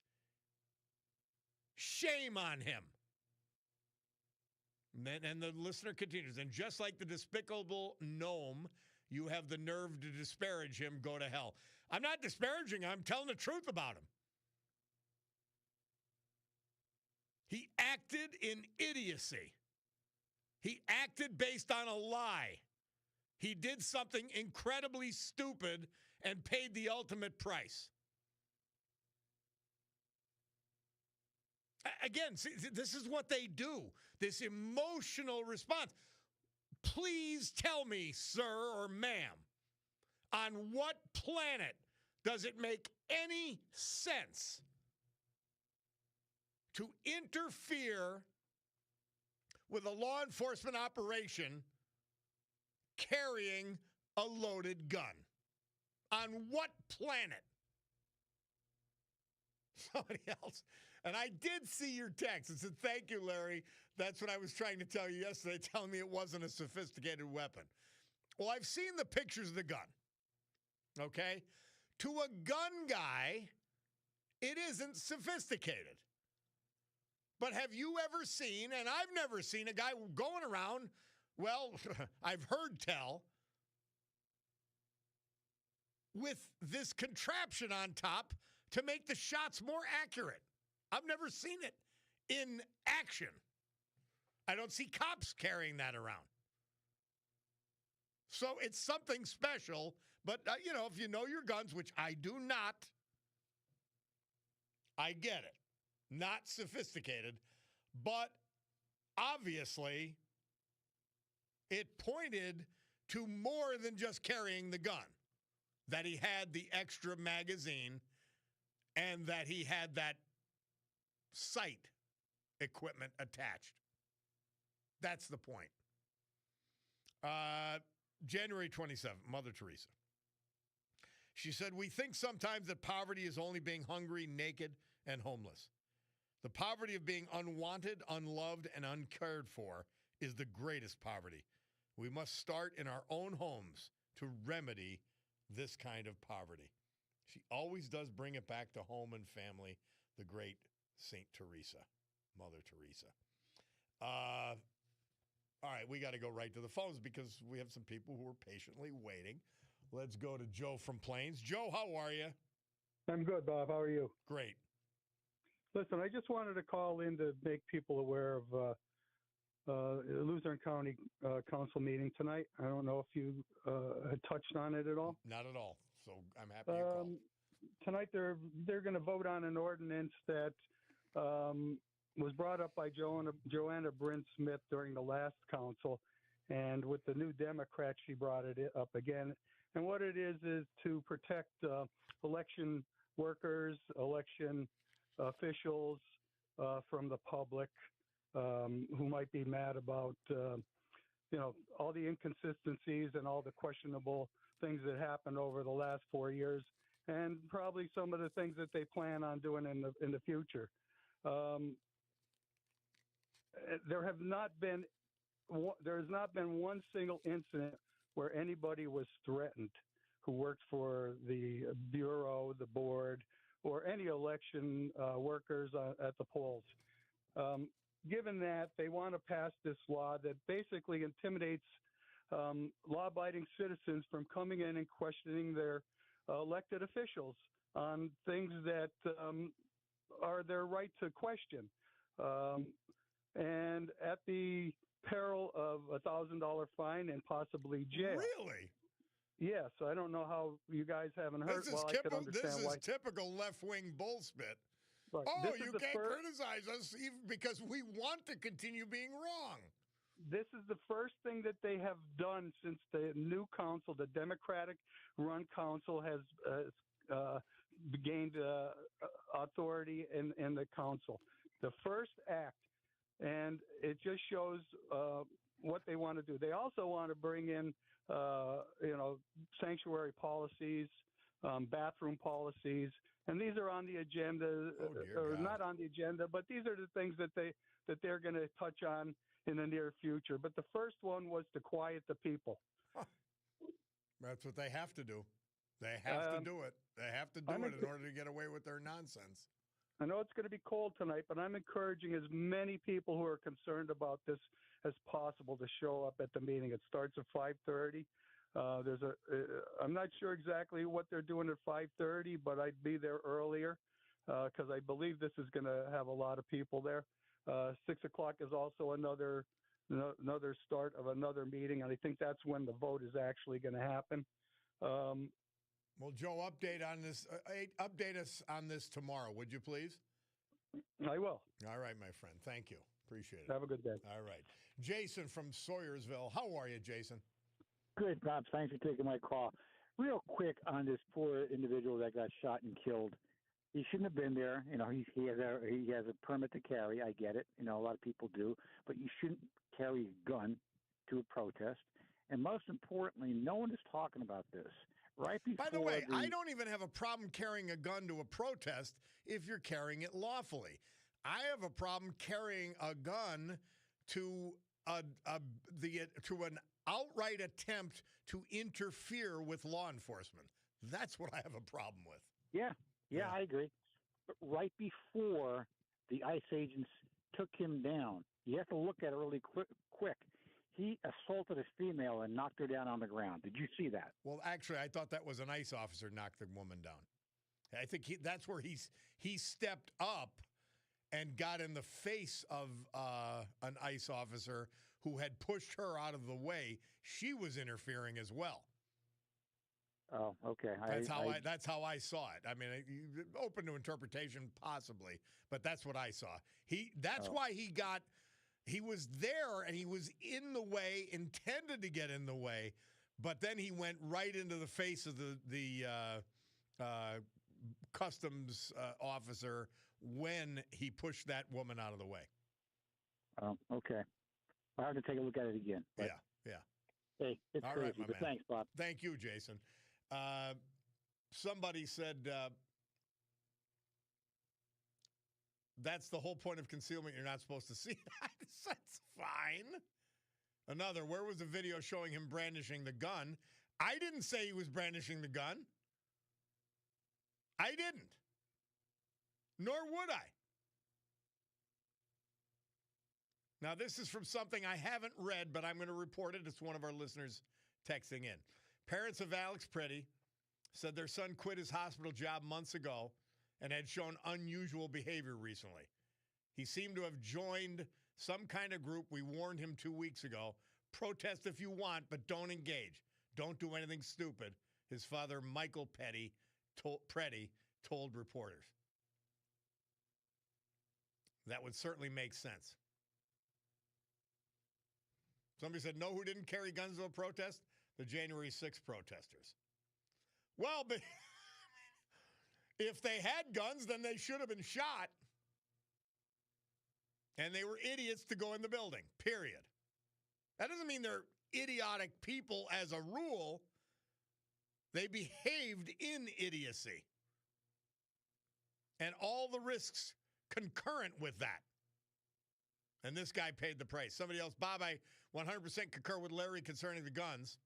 Shame on him. And the listener continues, and just like the despicable gnome, you have the nerve to disparage him, go to hell. I'm not disparaging him. I'm telling the truth about him. He acted in idiocy. He acted based on a lie. He did something incredibly stupid and paid the ultimate price. Again, see, this is what they do, this emotional response. Please tell me, sir or ma'am, on what planet does it make any sense to interfere with a law enforcement operation carrying a loaded gun? On what planet? Somebody else. And I did see your text. It said, thank you, Larry. That's what I was trying to tell you yesterday, telling me it wasn't a sophisticated weapon. Well, I've seen the pictures of the gun, okay? To a gun guy, it isn't sophisticated. But have you ever seen, and I've never seen a guy going around, well, I've heard tell, with this contraption on top to make the shots more accurate. I've never seen it in action. I don't see cops carrying that around. So it's something special, but, if you know your guns, which I do not, I get it. Not sophisticated, but obviously it pointed to more than just carrying the gun, that he had the extra magazine and that he had that sight equipment attached. That's the point. January 27th, Mother Teresa. She said, we think sometimes that poverty is only being hungry, naked, and homeless. The poverty of being unwanted, unloved, and uncared for is the greatest poverty. We must start in our own homes to remedy this kind of poverty. She always does bring it back to home and family, the great Saint Teresa, Mother Teresa. All right, we got to go right to the phones because we have some people who are patiently waiting. Let's go to Joe from Plains. Joe, how are you? I'm good, Bob. How are you? Great. Listen, I just wanted to call in to make people aware of Luzerne County Council meeting tonight. I don't know if you had touched on it at all. Not at all. So I'm happy you called. Tonight they're going to vote on an ordinance that was brought up by Joanna Bryn Smith during the last council, and with the new Democrat, she brought it up again. And what it is to protect election workers, election officials from the public who might be mad about all the inconsistencies and all the questionable things that happened over the last 4 years, and probably some of the things that they plan on doing in the future. There has not been one single incident where anybody was threatened who worked for the bureau, the board, or any election workers at the polls. Given that, they want to pass this law that basically intimidates law-abiding citizens from coming in and questioning their elected officials on things that are their right to question. And at the peril of a $1,000 fine and possibly jail. Really? Yes. I don't know how you guys haven't heard. This is typical left-wing bullshit. Look, you can't criticize us even because we want to continue being wrong. This is the first thing that they have done since the new council, the Democratic-run council, has gained authority in the council. The first act, and it just shows what they want to do. They also want to bring in, sanctuary policies, bathroom policies, and these are on the agenda, or not on the agenda, but these are the things that they're going to touch on in the near future. But the first one was to quiet the people. Huh. That's what they have to do. They have to do it. They have to do it in order to get away with their nonsense. I know it's going to be cold tonight, but I'm encouraging as many people who are concerned about this as possible to show up at the meeting. It starts at 5:30. I'm not sure exactly what they're doing at 5:30, but I'd be there earlier because I believe this is going to have a lot of people there. 6 o'clock is also another start of another meeting, and I think that's when the vote is actually going to happen. Well, Joe, update us on this tomorrow, would you please? I will. All right, my friend. Thank you. Appreciate it. Have a good day. All right. Jason from Sawyersville. How are you, Jason? Good, Bob. Thanks for taking my call. Real quick on this poor individual that got shot and killed. He shouldn't have been there. He has a permit to carry. I get it. A lot of people do. But you shouldn't carry a gun to a protest. And most importantly, no one is talking about this. Right before. By the way, I don't even have a problem carrying a gun to a protest if you're carrying it lawfully. I have a problem carrying a gun to an outright attempt to interfere with law enforcement. That's what I have a problem with. Yeah, I agree. But right before the ICE agents took him down, you have to look at it really quick. He assaulted a female and knocked her down on the ground. Did you see that? Well, actually, I thought that was an ICE officer knocked the woman down. I think that's where he stepped up and got in the face of an ICE officer who had pushed her out of the way. She was interfering as well. Oh, okay. That's how I saw it. I mean, open to interpretation possibly, but that's what I saw. Why he was there and he was in the way, intended to get in the way, but then he went right into the face of the customs officer when he pushed that woman out of the way. Oh, okay. I'll have to take a look at it again. Yeah. Hey, it's all crazy, right, my but man. thanks, Bob. Thank you, Jason. Somebody said that's the whole point of concealment. You're not supposed to see. That's fine. Another, where was the video showing him brandishing the gun? I didn't say he was brandishing the gun. I didn't. Nor would I. Now, this is from something I haven't read, but I'm going to report it. It's one of our listeners texting in. Parents of Alex Pretty said their son quit his hospital job months ago and had shown unusual behavior recently. He seemed to have joined some kind of group. We warned him 2 weeks ago. Protest if you want, but don't engage. Don't do anything stupid, his father, Michael Preddy, told reporters. That would certainly make sense. Somebody said, know who didn't carry guns to a protest? The January 6th protesters. Well, but if they had guns, then they should have been shot. And they were idiots to go in the building, period. That doesn't mean they're idiotic people as a rule. They behaved in idiocy. And all the risks concurrent with that. And this guy paid the price. Somebody else, Bob, I 100% concur with Larry concerning the guns.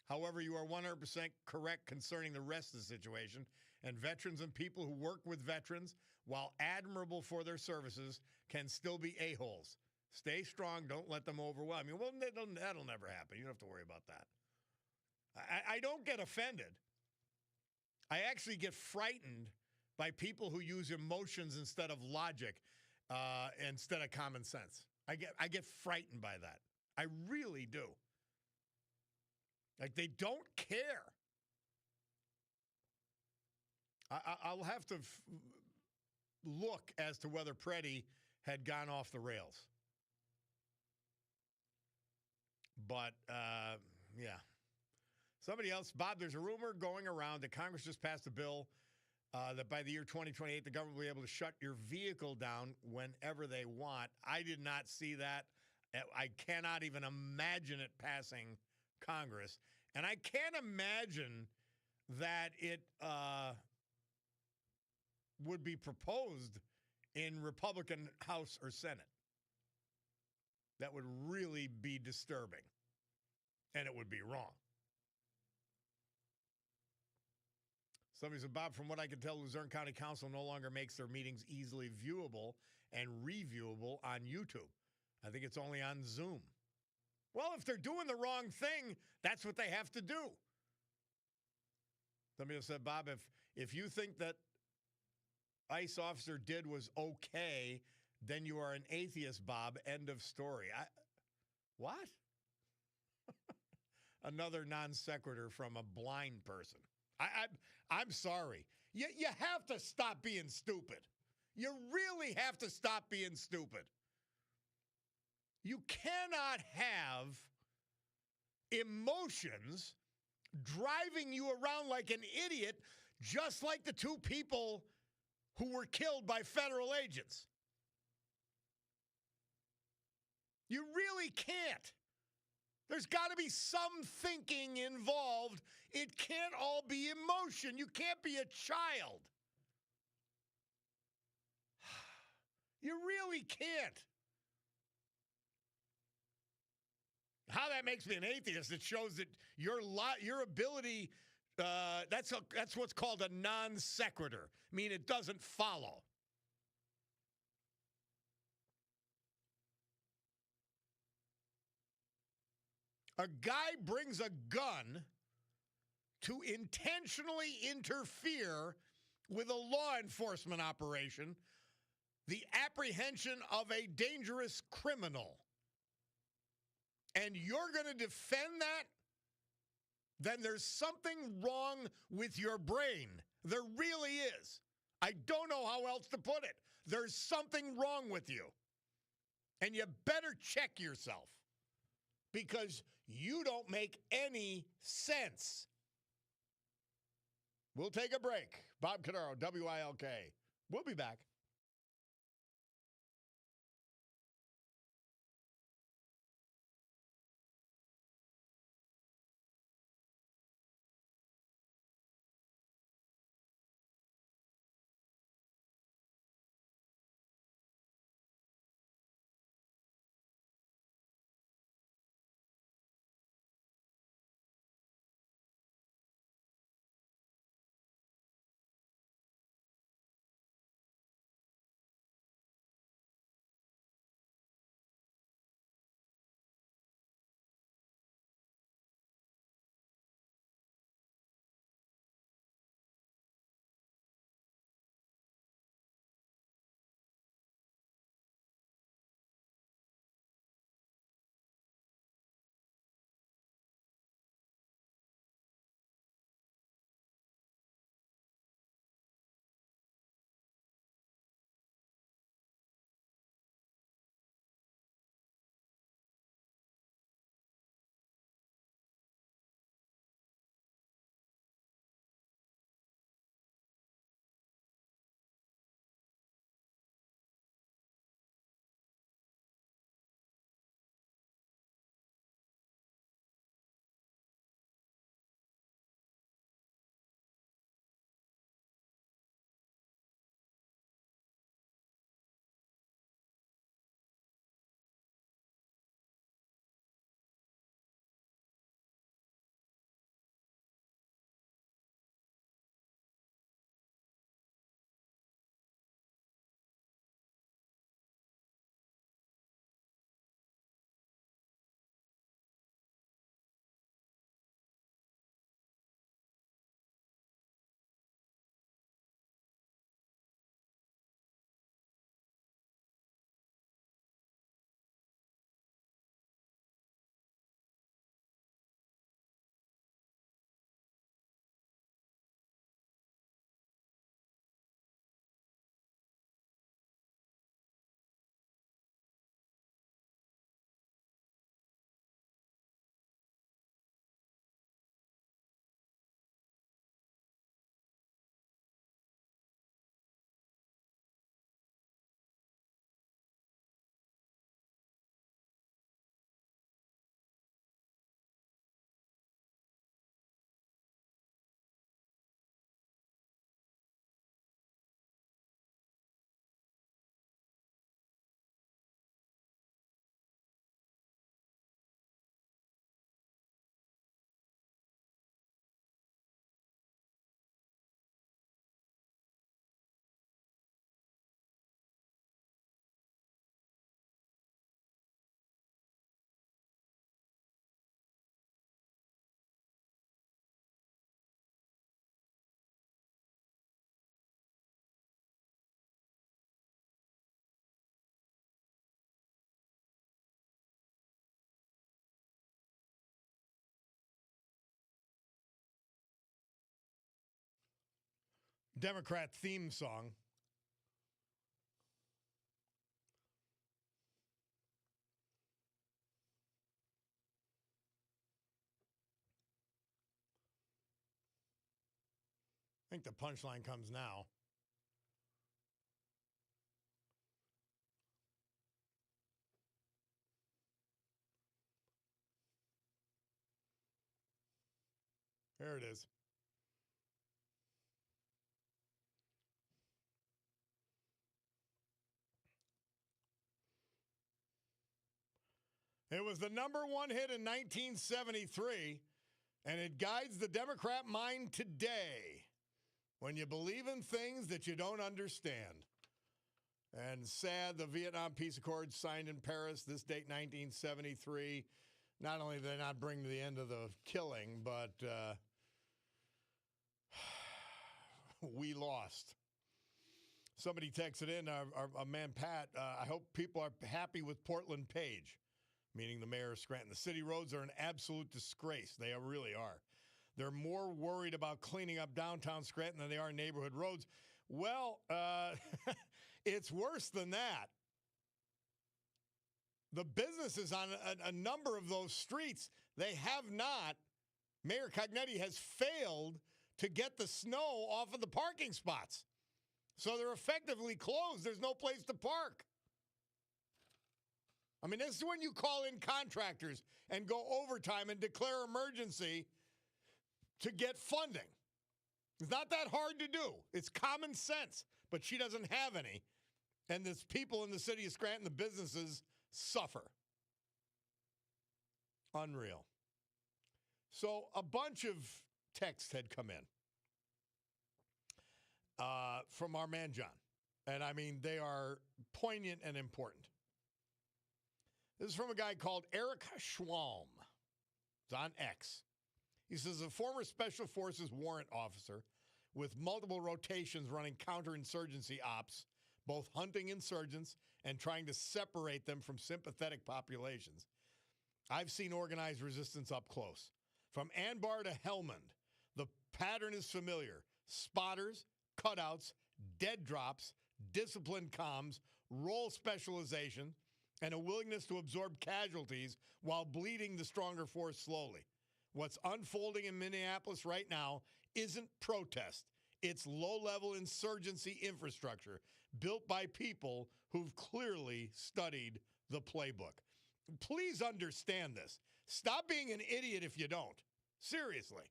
However, you are 100% correct concerning the rest of the situation. And veterans and people who work with veterans, while admirable for their services, can still be a-holes. Stay strong. Don't let them overwhelm you. Well, that'll never happen. You don't have to worry about that. I don't get offended. I actually get frightened by people who use emotions instead of logic, instead of common sense. I get frightened by that. I really do. Like, they don't care. I'll have to look as to whether Preddy had gone off the rails. But, yeah. Somebody else, Bob, there's a rumor going around that Congress just passed a bill that by the year 2028, the government will be able to shut your vehicle down whenever they want. I did not see that. I cannot even imagine it passing Congress. And I can't imagine that it would be proposed in Republican House or Senate. That would really be disturbing. And it would be wrong. Somebody said, Bob, from what I can tell, Luzerne County Council no longer makes their meetings easily viewable and reviewable on YouTube. I think it's only on Zoom. Well, if they're doing the wrong thing, that's what they have to do. Somebody said, Bob, if you think that ICE officer did was okay, then you are an atheist, Bob. End of story. What? Another non sequitur from a blind person. I'm sorry. You have to stop being stupid. You really have to stop being stupid. You cannot have emotions driving you around like an idiot, just like the two people who were killed by federal agents. You really can't. There's got to be some thinking involved. It can't all be emotion. You can't be a child. You really can't. How that makes me an atheist, it shows that your ability, that's what's called a non sequitur. I mean, it doesn't follow. A guy brings a gun to intentionally interfere with a law enforcement operation, the apprehension of a dangerous criminal. And you're going to defend that? Then there's something wrong with your brain. There really is. I don't know how else to put it. There's something wrong with you. And you better check yourself, because you don't make any sense. We'll take a break. Bob Cordaro, WILK. We'll be back. Democrat theme song. I think the punchline comes now. There it is. It was the number one hit in 1973, and it guides the Democrat mind today when you believe in things that you don't understand. And sad, the Vietnam Peace Accords signed in Paris, this date 1973. Not only did they not bring the end of the killing, but we lost. Somebody texted in, our man Pat, I hope people are happy with Portland Page, meaning the mayor of Scranton. The city roads are an absolute disgrace. They really are. They're more worried about cleaning up downtown Scranton than they are neighborhood roads. Well, it's worse than that. The businesses on a number of those streets, they have not, Mayor Cognetti has failed to get the snow off of the parking spots. So they're effectively closed. There's no place to park. I mean, this is when you call in contractors and go overtime and declare emergency to get funding. It's not that hard to do. It's common sense, but she doesn't have any. And there's people in the city of Scranton, the businesses, suffer. Unreal. So a bunch of texts had come in from our man John. And I mean, they are poignant and important. This is from a guy called Eric Schwalm. It's on X. He says, a former Special Forces warrant officer with multiple rotations running counterinsurgency ops, both hunting insurgents and trying to separate them from sympathetic populations. I've seen organized resistance up close. From Anbar to Helmand, the pattern is familiar. Spotters, cutouts, dead drops, disciplined comms, role specialization, and a willingness to absorb casualties while bleeding the stronger force slowly. What's unfolding in Minneapolis right now isn't protest. It's low-level insurgency infrastructure built by people who've clearly studied the playbook. Please understand this. Stop being an idiot if you don't. Seriously.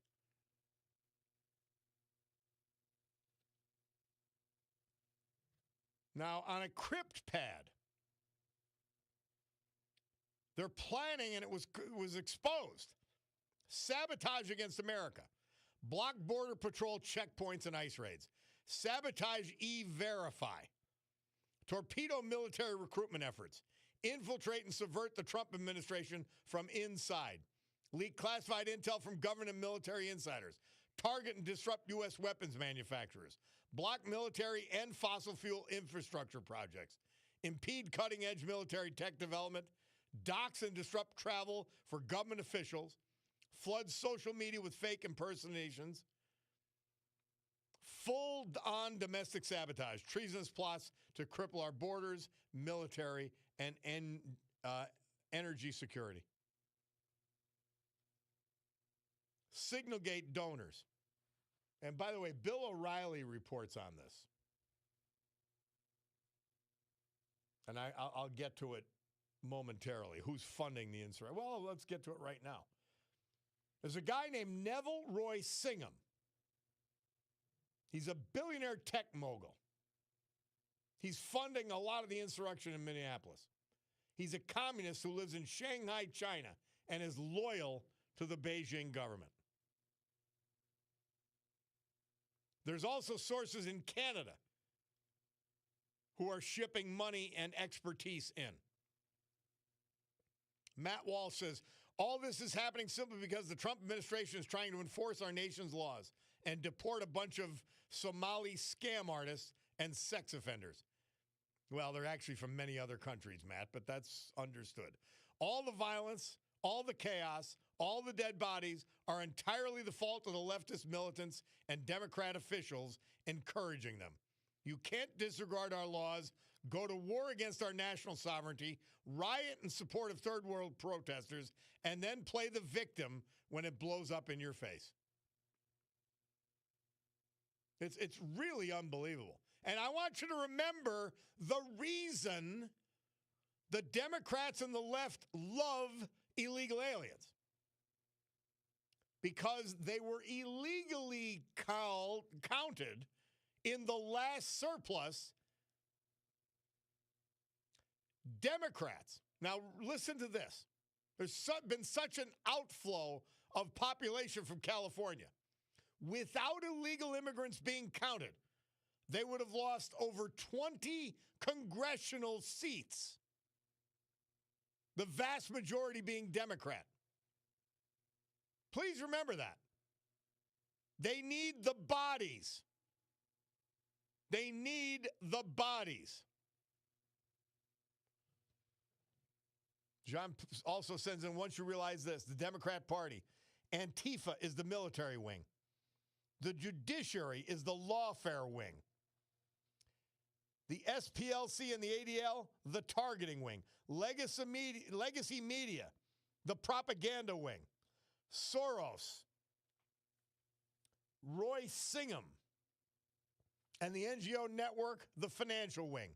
Now, on a crypt pad, they're planning, and it was exposed, sabotage against America, block border patrol checkpoints and ice raids, sabotage E-Verify, torpedo military recruitment efforts, infiltrate and subvert the Trump administration from inside, leak classified intel from government and military insiders, target and disrupt U.S. weapons manufacturers, block military and fossil fuel infrastructure projects, impede cutting-edge military tech development, dox and disrupt travel for government officials, flood social media with fake impersonations, full-on domestic sabotage, treasonous plots to cripple our borders, military, and energy security. Signalgate donors. And by the way, Bill O'Reilly reports on this. And I'll get to it momentarily. Who's funding the insurrection? Well, let's get to it right now. There's a guy named Neville Roy Singham. He's a billionaire tech mogul. He's funding a lot of the insurrection in Minneapolis. He's a communist who lives in Shanghai, China, and is loyal to the Beijing government. There's also sources in Canada who are shipping money and expertise in. Matt Walsh says, all this is happening simply because the Trump administration is trying to enforce our nation's laws and deport a bunch of Somali scam artists and sex offenders. Well, they're actually from many other countries, Matt, but that's understood. All the violence, all the chaos, all the dead bodies are entirely the fault of the leftist militants and Democrat officials encouraging them. You can't disregard our laws, go to war against our national sovereignty, riot in support of third world protesters, and then play the victim when it blows up in your face. It's really unbelievable. And I want you to remember the reason the Democrats and the left love illegal aliens. Because they were illegally counted in the last surplus. Democrats, now listen to this. There's been such an outflow of population from California. Without illegal immigrants being counted, they would have lost over 20 congressional seats, the vast majority being Democrat. Please remember that. They need the bodies. They need the bodies. John also sends in, once you realize this, the Democrat Party, Antifa is the military wing. The judiciary is the lawfare wing. The SPLC and the ADL, the targeting wing. Legacy Media, the propaganda wing. Soros, Roy Singham, and the NGO network, the financial wing.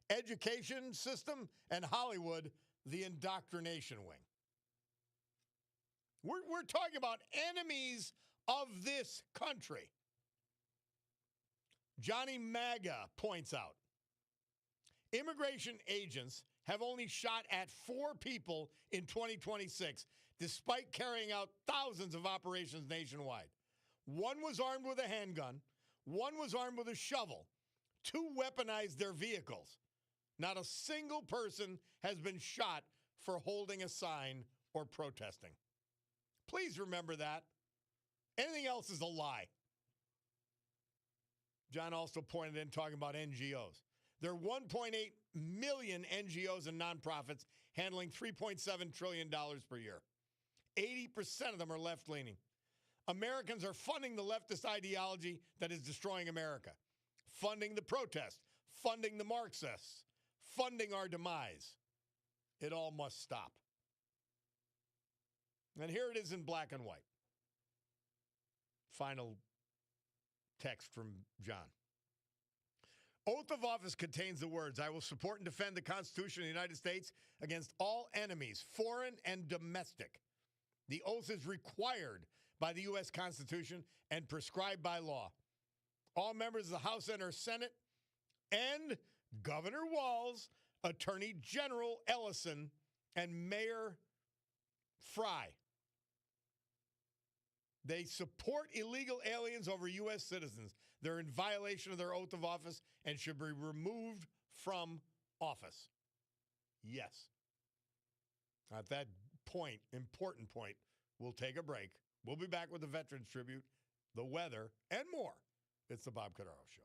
Education system and Hollywood, the indoctrination wing. We're talking about enemies of this country. Johnny MAGA points out, immigration agents have only shot at 4 people in 2026, despite carrying out thousands of operations nationwide. 1 was armed with a handgun. 1 was armed with a shovel. 2 weaponized their vehicles. Not a single person has been shot for holding a sign or protesting. Please remember that. Anything else is a lie. John also pointed in talking about NGOs. There are 1.8 million NGOs and nonprofits handling $3.7 trillion per year. 80% of them are left-leaning. Americans are funding the leftist ideology that is destroying America, funding the protest, funding the Marxists, funding our demise. It all must stop. And here it is in black and white. Final text from John. Oath of office contains the words, I will support and defend the Constitution of the United States against all enemies, foreign and domestic. The oath is required by the U.S. Constitution and prescribed by law. All members of the House and or Senate and Governor Walz, Attorney General Ellison, and Mayor Fry. They support illegal aliens over U.S. citizens. They're in violation of their oath of office and should be removed from office. Yes. At that point, important point, we'll take a break. We'll be back with the Veterans Tribute, the weather, and more. It's the Bob Cordaro Show.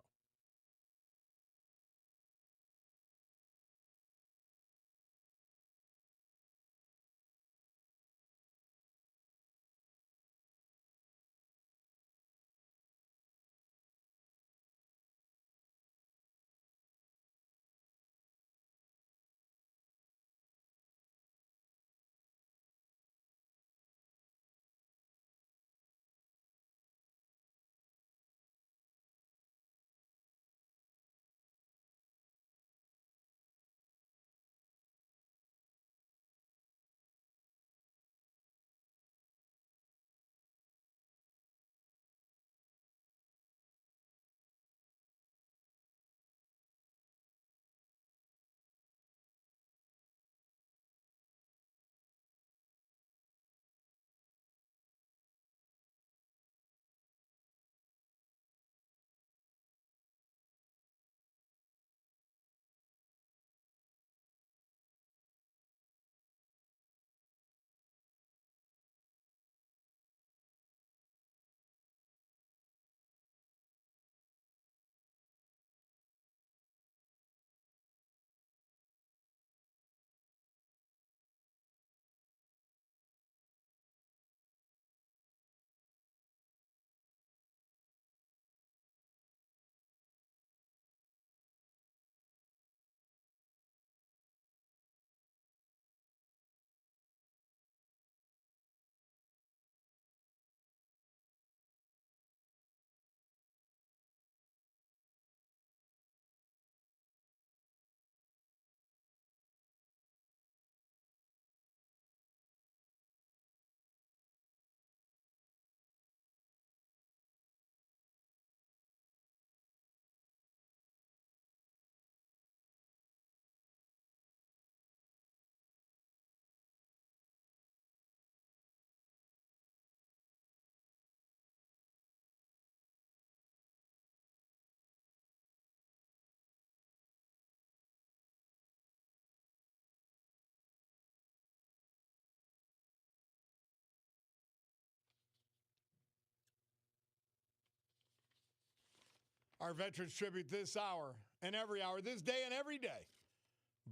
Our Veterans Tribute this hour and every hour, this day and every day,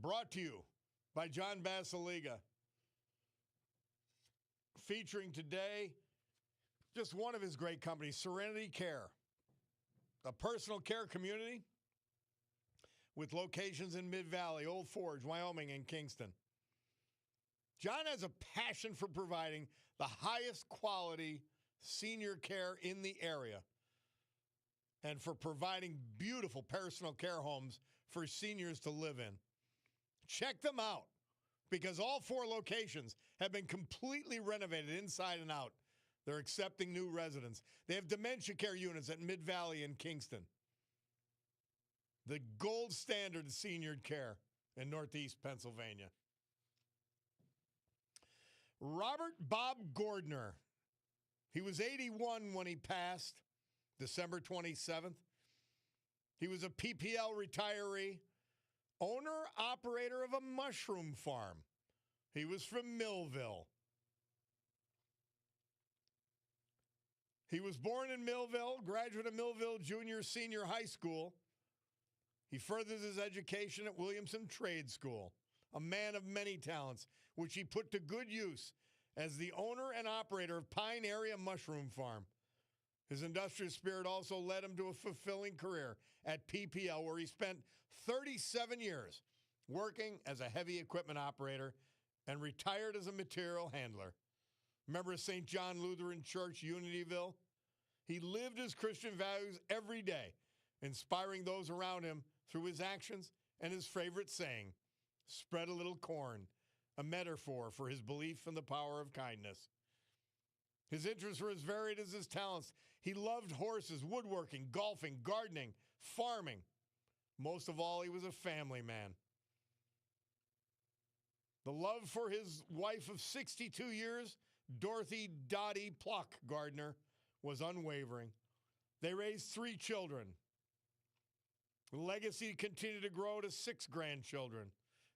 brought to you by John Basiliga. Featuring today just one of his great companies, Serenity Care, a personal care community with locations in Mid-Valley, Old Forge, Wyoming, and Kingston. John has a passion for providing the highest quality senior care in the area and for providing beautiful personal care homes for seniors to live in. Check them out because all 4 locations have been completely renovated inside and out. They're accepting new residents. They have dementia care units at Mid-Valley and Kingston. The gold standard of senior care in Northeast Pennsylvania. Robert Bob Gordner. He was 81 when he passed, December 27th. He was a PPL retiree, owner-operator of a mushroom farm. He was from Millville. He was born in Millville, graduate of Millville Junior Senior High School. He furthered his education at Williamson Trade School, a man of many talents, which he put to good use as the owner and operator of Pine Area Mushroom Farm. His industrious spirit also led him to a fulfilling career at PPL, where he spent 37 years working as a heavy equipment operator and retired as a material handler. Member of St. John Lutheran Church, Unityville. He lived his Christian values every day, inspiring those around him through his actions and his favorite saying, spread a little corn, a metaphor for his belief in the power of kindness. His interests were as varied as his talents. He loved horses, woodworking, golfing, gardening, farming. Most of all, he was a family man. The love for his wife of 62 years, Dorothy Dottie Pluck Gardner, was unwavering. They raised 3 children. The legacy continued to grow to 6 grandchildren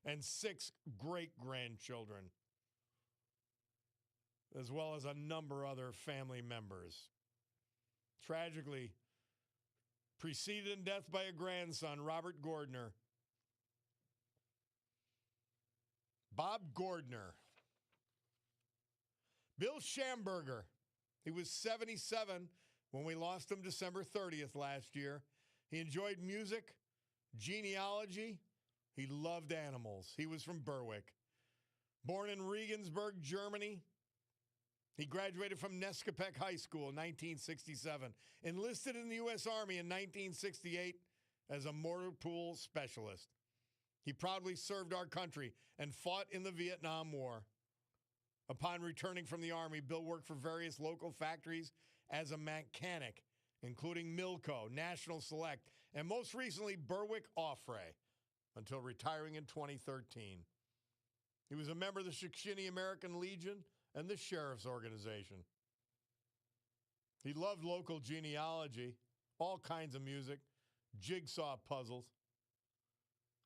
and 6 great-grandchildren, as well as a number of other family members. Tragically, preceded in death by a grandson, Robert Gordner. Bob Gordner. Bill Schamberger. He was 77 when we lost him December 30th last year. He enjoyed music, genealogy. He loved animals. He was from Berwick. Born in Regensburg, Germany. He graduated from Nescopec High School in 1967. Enlisted in the U.S. Army in 1968 as a mortar pool specialist. He proudly served our country and fought in the Vietnam War. Upon returning from the Army, Bill worked for various local factories as a mechanic, including Milco, National Select, and most recently Berwick Offray, until retiring in 2013. He was a member of the Shikshini American Legion and the Sheriff's Organization. He loved local genealogy, all kinds of music, jigsaw puzzles.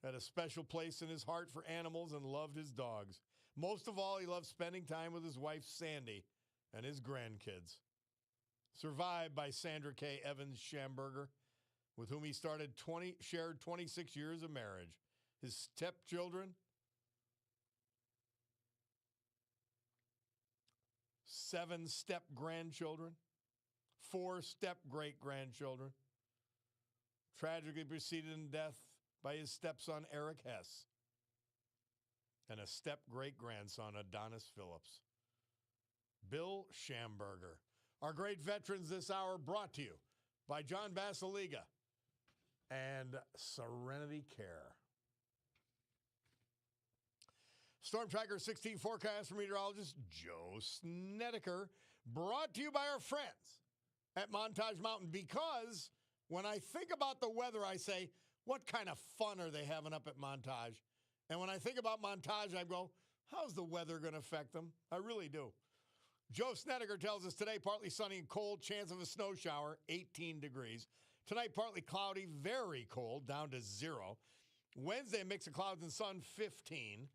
Had a special place in his heart for animals and loved his dogs. Most of all, he loved spending time with his wife, Sandy, and his grandkids. Survived by Sandra K. Evans Schamberger, with whom he shared 26 years of marriage. His stepchildren, 7 step-grandchildren, 4 step-great-grandchildren. Tragically preceded in death by his stepson, Eric Hess, and a step-great-grandson, Adonis Phillips. Bill Schamberger. Our great veterans this hour brought to you by John Basiliga and Serenity Care. Storm Tracker 16 forecast from meteorologist Joe Snedeker, brought to you by our friends at Montage Mountain, because when I think about the weather, I say, what kind of fun are they having up at Montage? And when I think about Montage, I go, how's the weather going to affect them? I really do. Joe Snedeker tells us today, partly sunny and cold, chance of a snow shower, 18 degrees. Tonight, partly cloudy, very cold, down to 0. Wednesday, mix of clouds and sun, 15.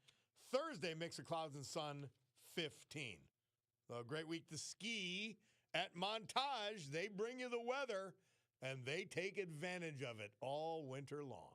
Thursday, mix of clouds and sun, 15. So a great week to ski at Montage. They bring you the weather. and they take advantage of it all winter long.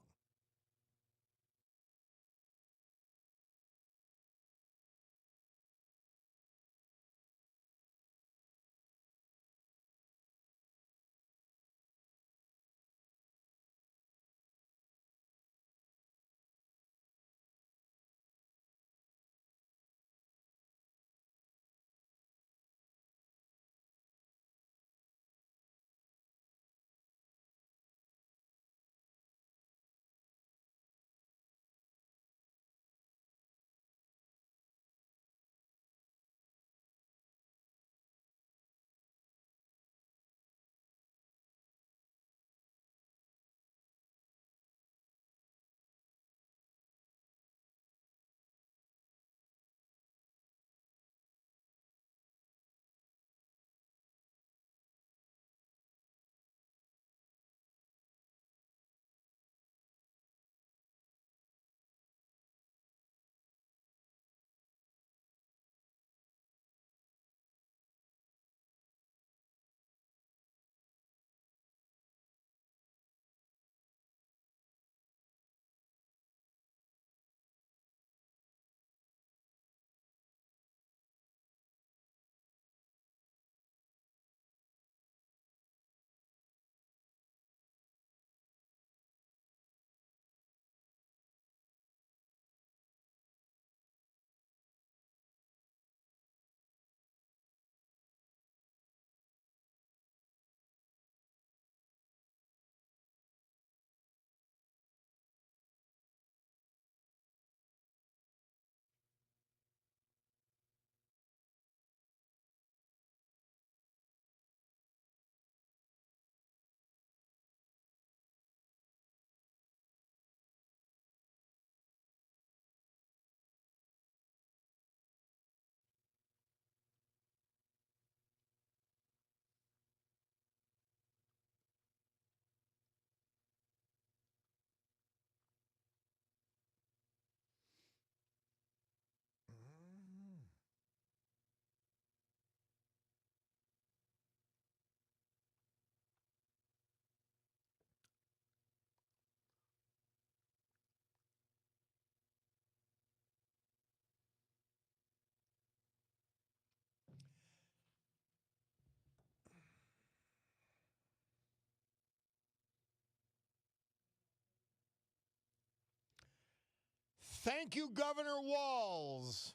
Thank you, Governor Walz.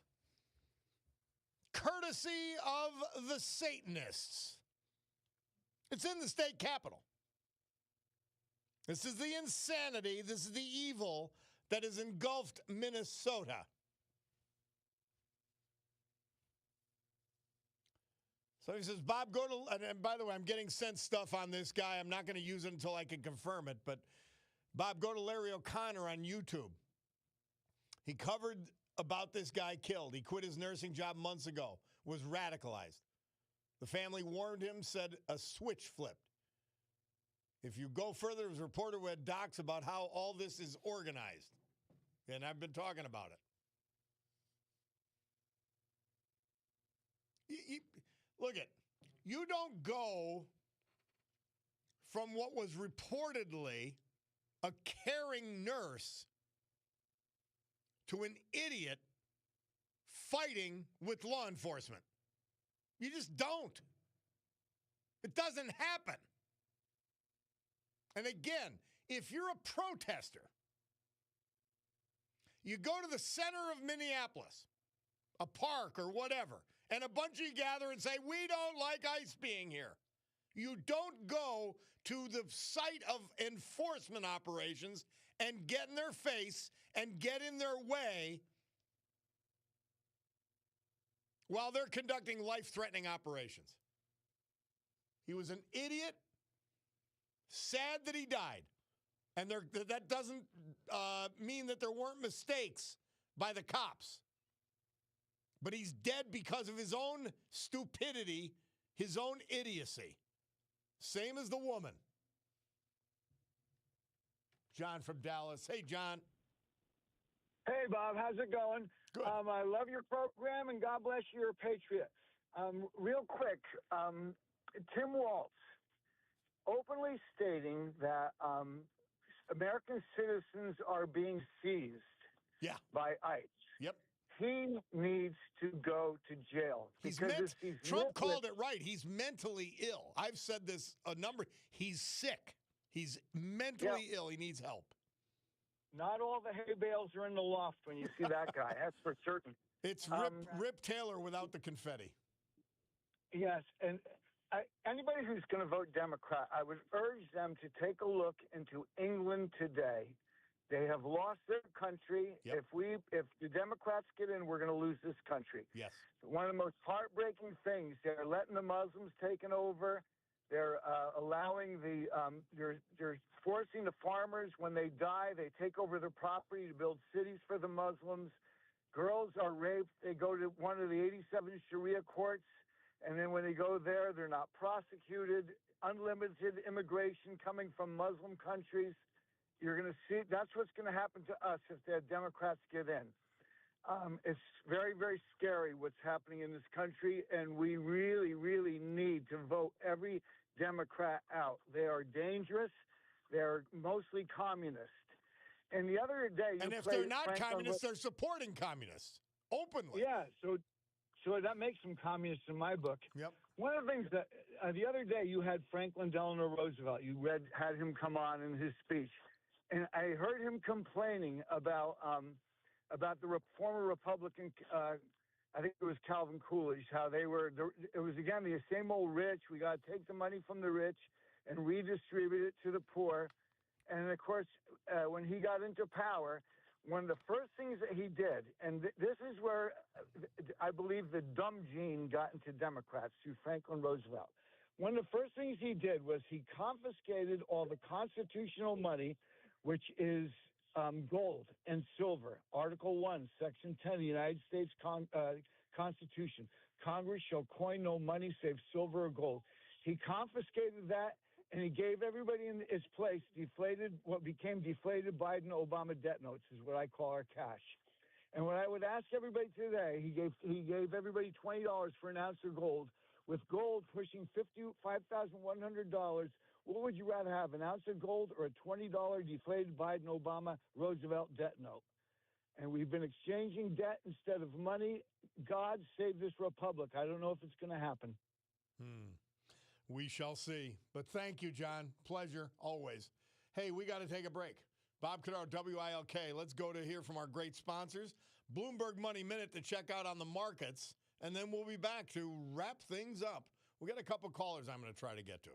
Courtesy of the Satanists. It's in the state capitol. This is the insanity, this is the evil that has engulfed Minnesota. So he says, Bob, go to, and by the way, I'm getting sent stuff on this guy. I'm not going to use it until I can confirm it, but Bob, go to Larry O'Connor on YouTube. He covered about this guy killed. He quit his nursing job months ago, was radicalized. The family warned him, said a switch flipped. If you go further, there's a reporter who had docs about how all this is organized. And I've been talking about it. Look it, you don't go from what was reportedly a caring nurse to an idiot fighting with law enforcement. You just don't. It doesn't happen. And again, if you're a protester, you go to the center of Minneapolis, a park or whatever, and a bunch of you gather and say, we don't like ICE being here. You don't go to the site of enforcement operations and get in their face and get in their way while they're conducting life-threatening operations. He was an idiot. Sad that he died. And that doesn't mean that there weren't mistakes by the cops. But he's dead because of his own stupidity, his own idiocy. Same as the woman. John from Dallas. Hey, John. Hey, Bob. How's it going? Good. I love your program, and God bless you. You're a patriot. Real quick, Tim Waltz. openly stating that American citizens are being seized Yeah. by ICE. Yep. He needs to go to jail. Trump called it right. He's mentally ill. I've said this a number. He's sick. He's mentally ill. He needs help. Not all the hay bales are in the loft when you see that guy. That's for certain. It's Rip Taylor without the confetti. Yes, and anybody who's going to vote Democrat, I would urge them to take a look into England today. They have lost their country. Yep. If the Democrats get in, we're going to lose this country. Yes. One of the most heartbreaking things, they're letting the Muslims take it over. They're allowing they're forcing the farmers, when they die, they take over their property to build cities for the Muslims. Girls are raped. They go to one of the 87 Sharia courts, and then when they go there, they're not prosecuted. Unlimited immigration coming from Muslim countries. You're going to see that's what's going to happen to us if the Democrats get in. It's very, very scary what's happening in this country, and we really, really need to vote every Democrat out. They are dangerous. They're mostly communist. And the other day, and if they're not communists, they're supporting communists openly. Yeah, so that makes them communists in my book. Yep. One of the things that the other day you had Franklin Delano Roosevelt. You had him come on in his speech, and I heard him complaining about the former Republican. I think it was Calvin Coolidge. How they were. It was again the same old rich. We got to take the money from the rich and redistribute it to the poor. And of course, when he got into power, one of the first things that he did, and this is where I believe the dumb gene got into Democrats through Franklin Roosevelt. One of the first things he did was he confiscated all the constitutional money, which is gold and silver. Article 1, Section 10 of the United States Constitution. Congress shall coin no money save silver or gold. He confiscated that, and he gave everybody in its place what became deflated Biden-Obama debt notes is what I call our cash. And what I would ask everybody today, he gave everybody $20 for an ounce of gold. With gold pushing $5,100, what would you rather have, an ounce of gold or a $20 deflated Biden-Obama Roosevelt debt note? And we've been exchanging debt instead of money. God save this republic. I don't know if it's going to happen. We shall see. But thank you, John. Pleasure, always. Hey, we got to take a break. Bob Cordaro, WILK. Let's go to hear from our great sponsors. Bloomberg Money Minute to check out on the markets. And then we'll be back to wrap things up. We got a couple callers I'm going to try to get to.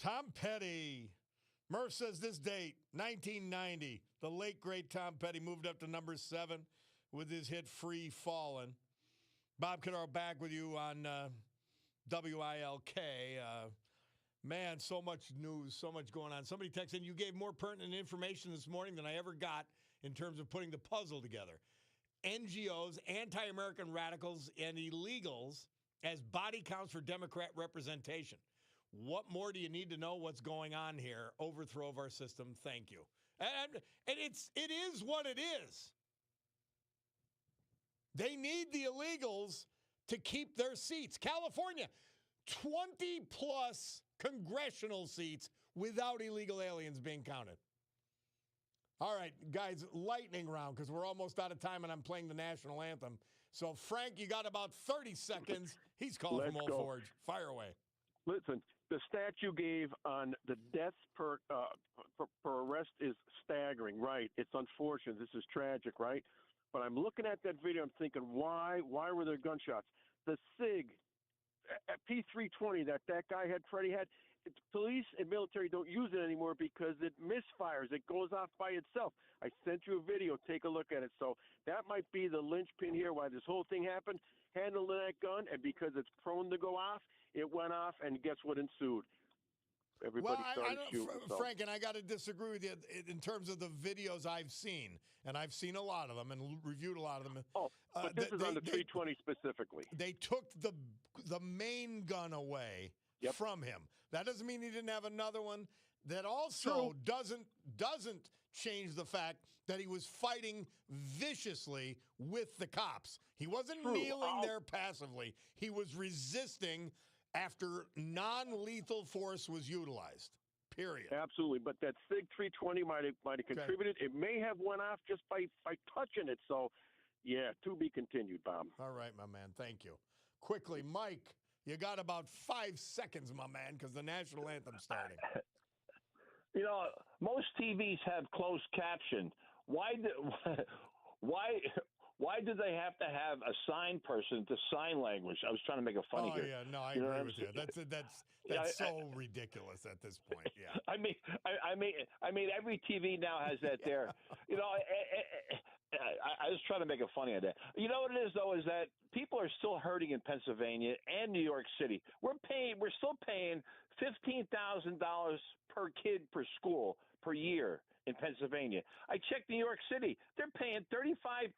Tom Petty. Murph says this date, 1990. The late, great Tom Petty moved up to number 7 with his hit Free Fallin'. Bob Cordaro back with you on WILK. Man, so much news, so much going on. Somebody texted, you gave more pertinent information this morning than I ever got in terms of putting the puzzle together. NGOs, anti-American radicals, and illegals as body counts for Democrat representation. What more do you need to know what's going on here? Overthrow of our system. Thank you. And it is what it is. They need the illegals to keep their seats. California, 20-plus congressional seats without illegal aliens being counted. All right, guys, lightning round because we're almost out of time and I'm playing the national anthem. So, Frank, you got about 30 seconds. He's calling from Old Forge. Fire away. Listen, the stat you gave on the deaths per arrest is staggering, right? It's unfortunate. This is tragic, right? But I'm looking at that video. I'm thinking, why were there gunshots? The SIG, P320 that guy had, Freddie had, police and military don't use it anymore because it misfires. It goes off by itself. I sent you a video. Take a look at it. So that might be the linchpin here why this whole thing happened. Handling that gun, and because it's prone to go off, it went off, and guess what ensued? Everybody started shooting. Frank, and I got to disagree with you in terms of the videos I've seen, and I've seen a lot of them and reviewed a lot of them. Oh, but this is on the 320 specifically. They took the main gun away from him. That doesn't mean he didn't have another one. That also doesn't change the fact that he was fighting viciously with the cops. He wasn't kneeling there passively. He was resisting after non-lethal force was utilized, period. Absolutely, but that SIG 320 might have contributed. It may have went off just by touching it. So, yeah, to be continued, Bob. All right, my man. Thank you. Quickly, Mike, you got about 5 seconds, my man, because the national anthem's starting. You know, most TVs have closed caption. Why do they have to have a sign person to sign language? I was trying to make it funny here. Oh yeah, no, I agree with you. That's so ridiculous at this point. Yeah. I mean, every TV now has that there. You know, I was trying to make it funny on that. You know what it is though, is that people are still hurting in Pennsylvania and New York City. We're still paying $15,000 per kid per school per year in Pennsylvania. I checked New York City; they're paying $35,000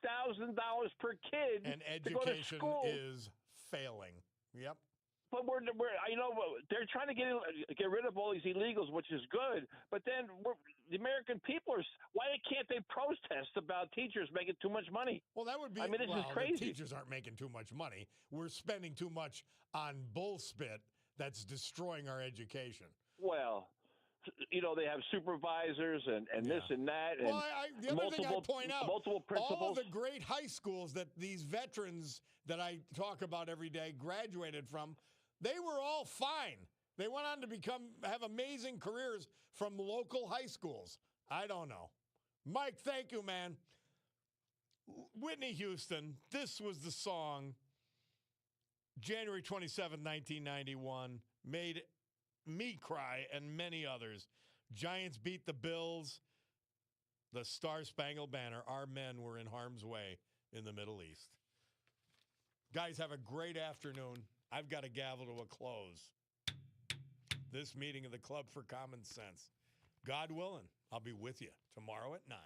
per kid. And education to go to school. Is failing. Yep. But they're trying to get rid of all these illegals, which is good. But then the American people why can't they protest about teachers making too much money? Well, that would be. I mean, this is crazy. The teachers aren't making too much money. We're spending too much on bullspit that's destroying our education. Well, you know, they have supervisors and this and that. And well, the other thing I'd point out, multiple principals. All of the great high schools that these veterans that I talk about every day graduated from, they were all fine. They went on to have amazing careers from local high schools. I don't know. Mike, thank you, man. Whitney Houston, this was the song, January 27, 1991, made me cry and many others. Giants beat the Bills. The Star-Spangled Banner. Our men were in harm's way in the Middle East. Guys, have a great afternoon. I've got to gavel to a close this meeting of the Club for Common Sense. God willing, I'll be with you tomorrow at 9.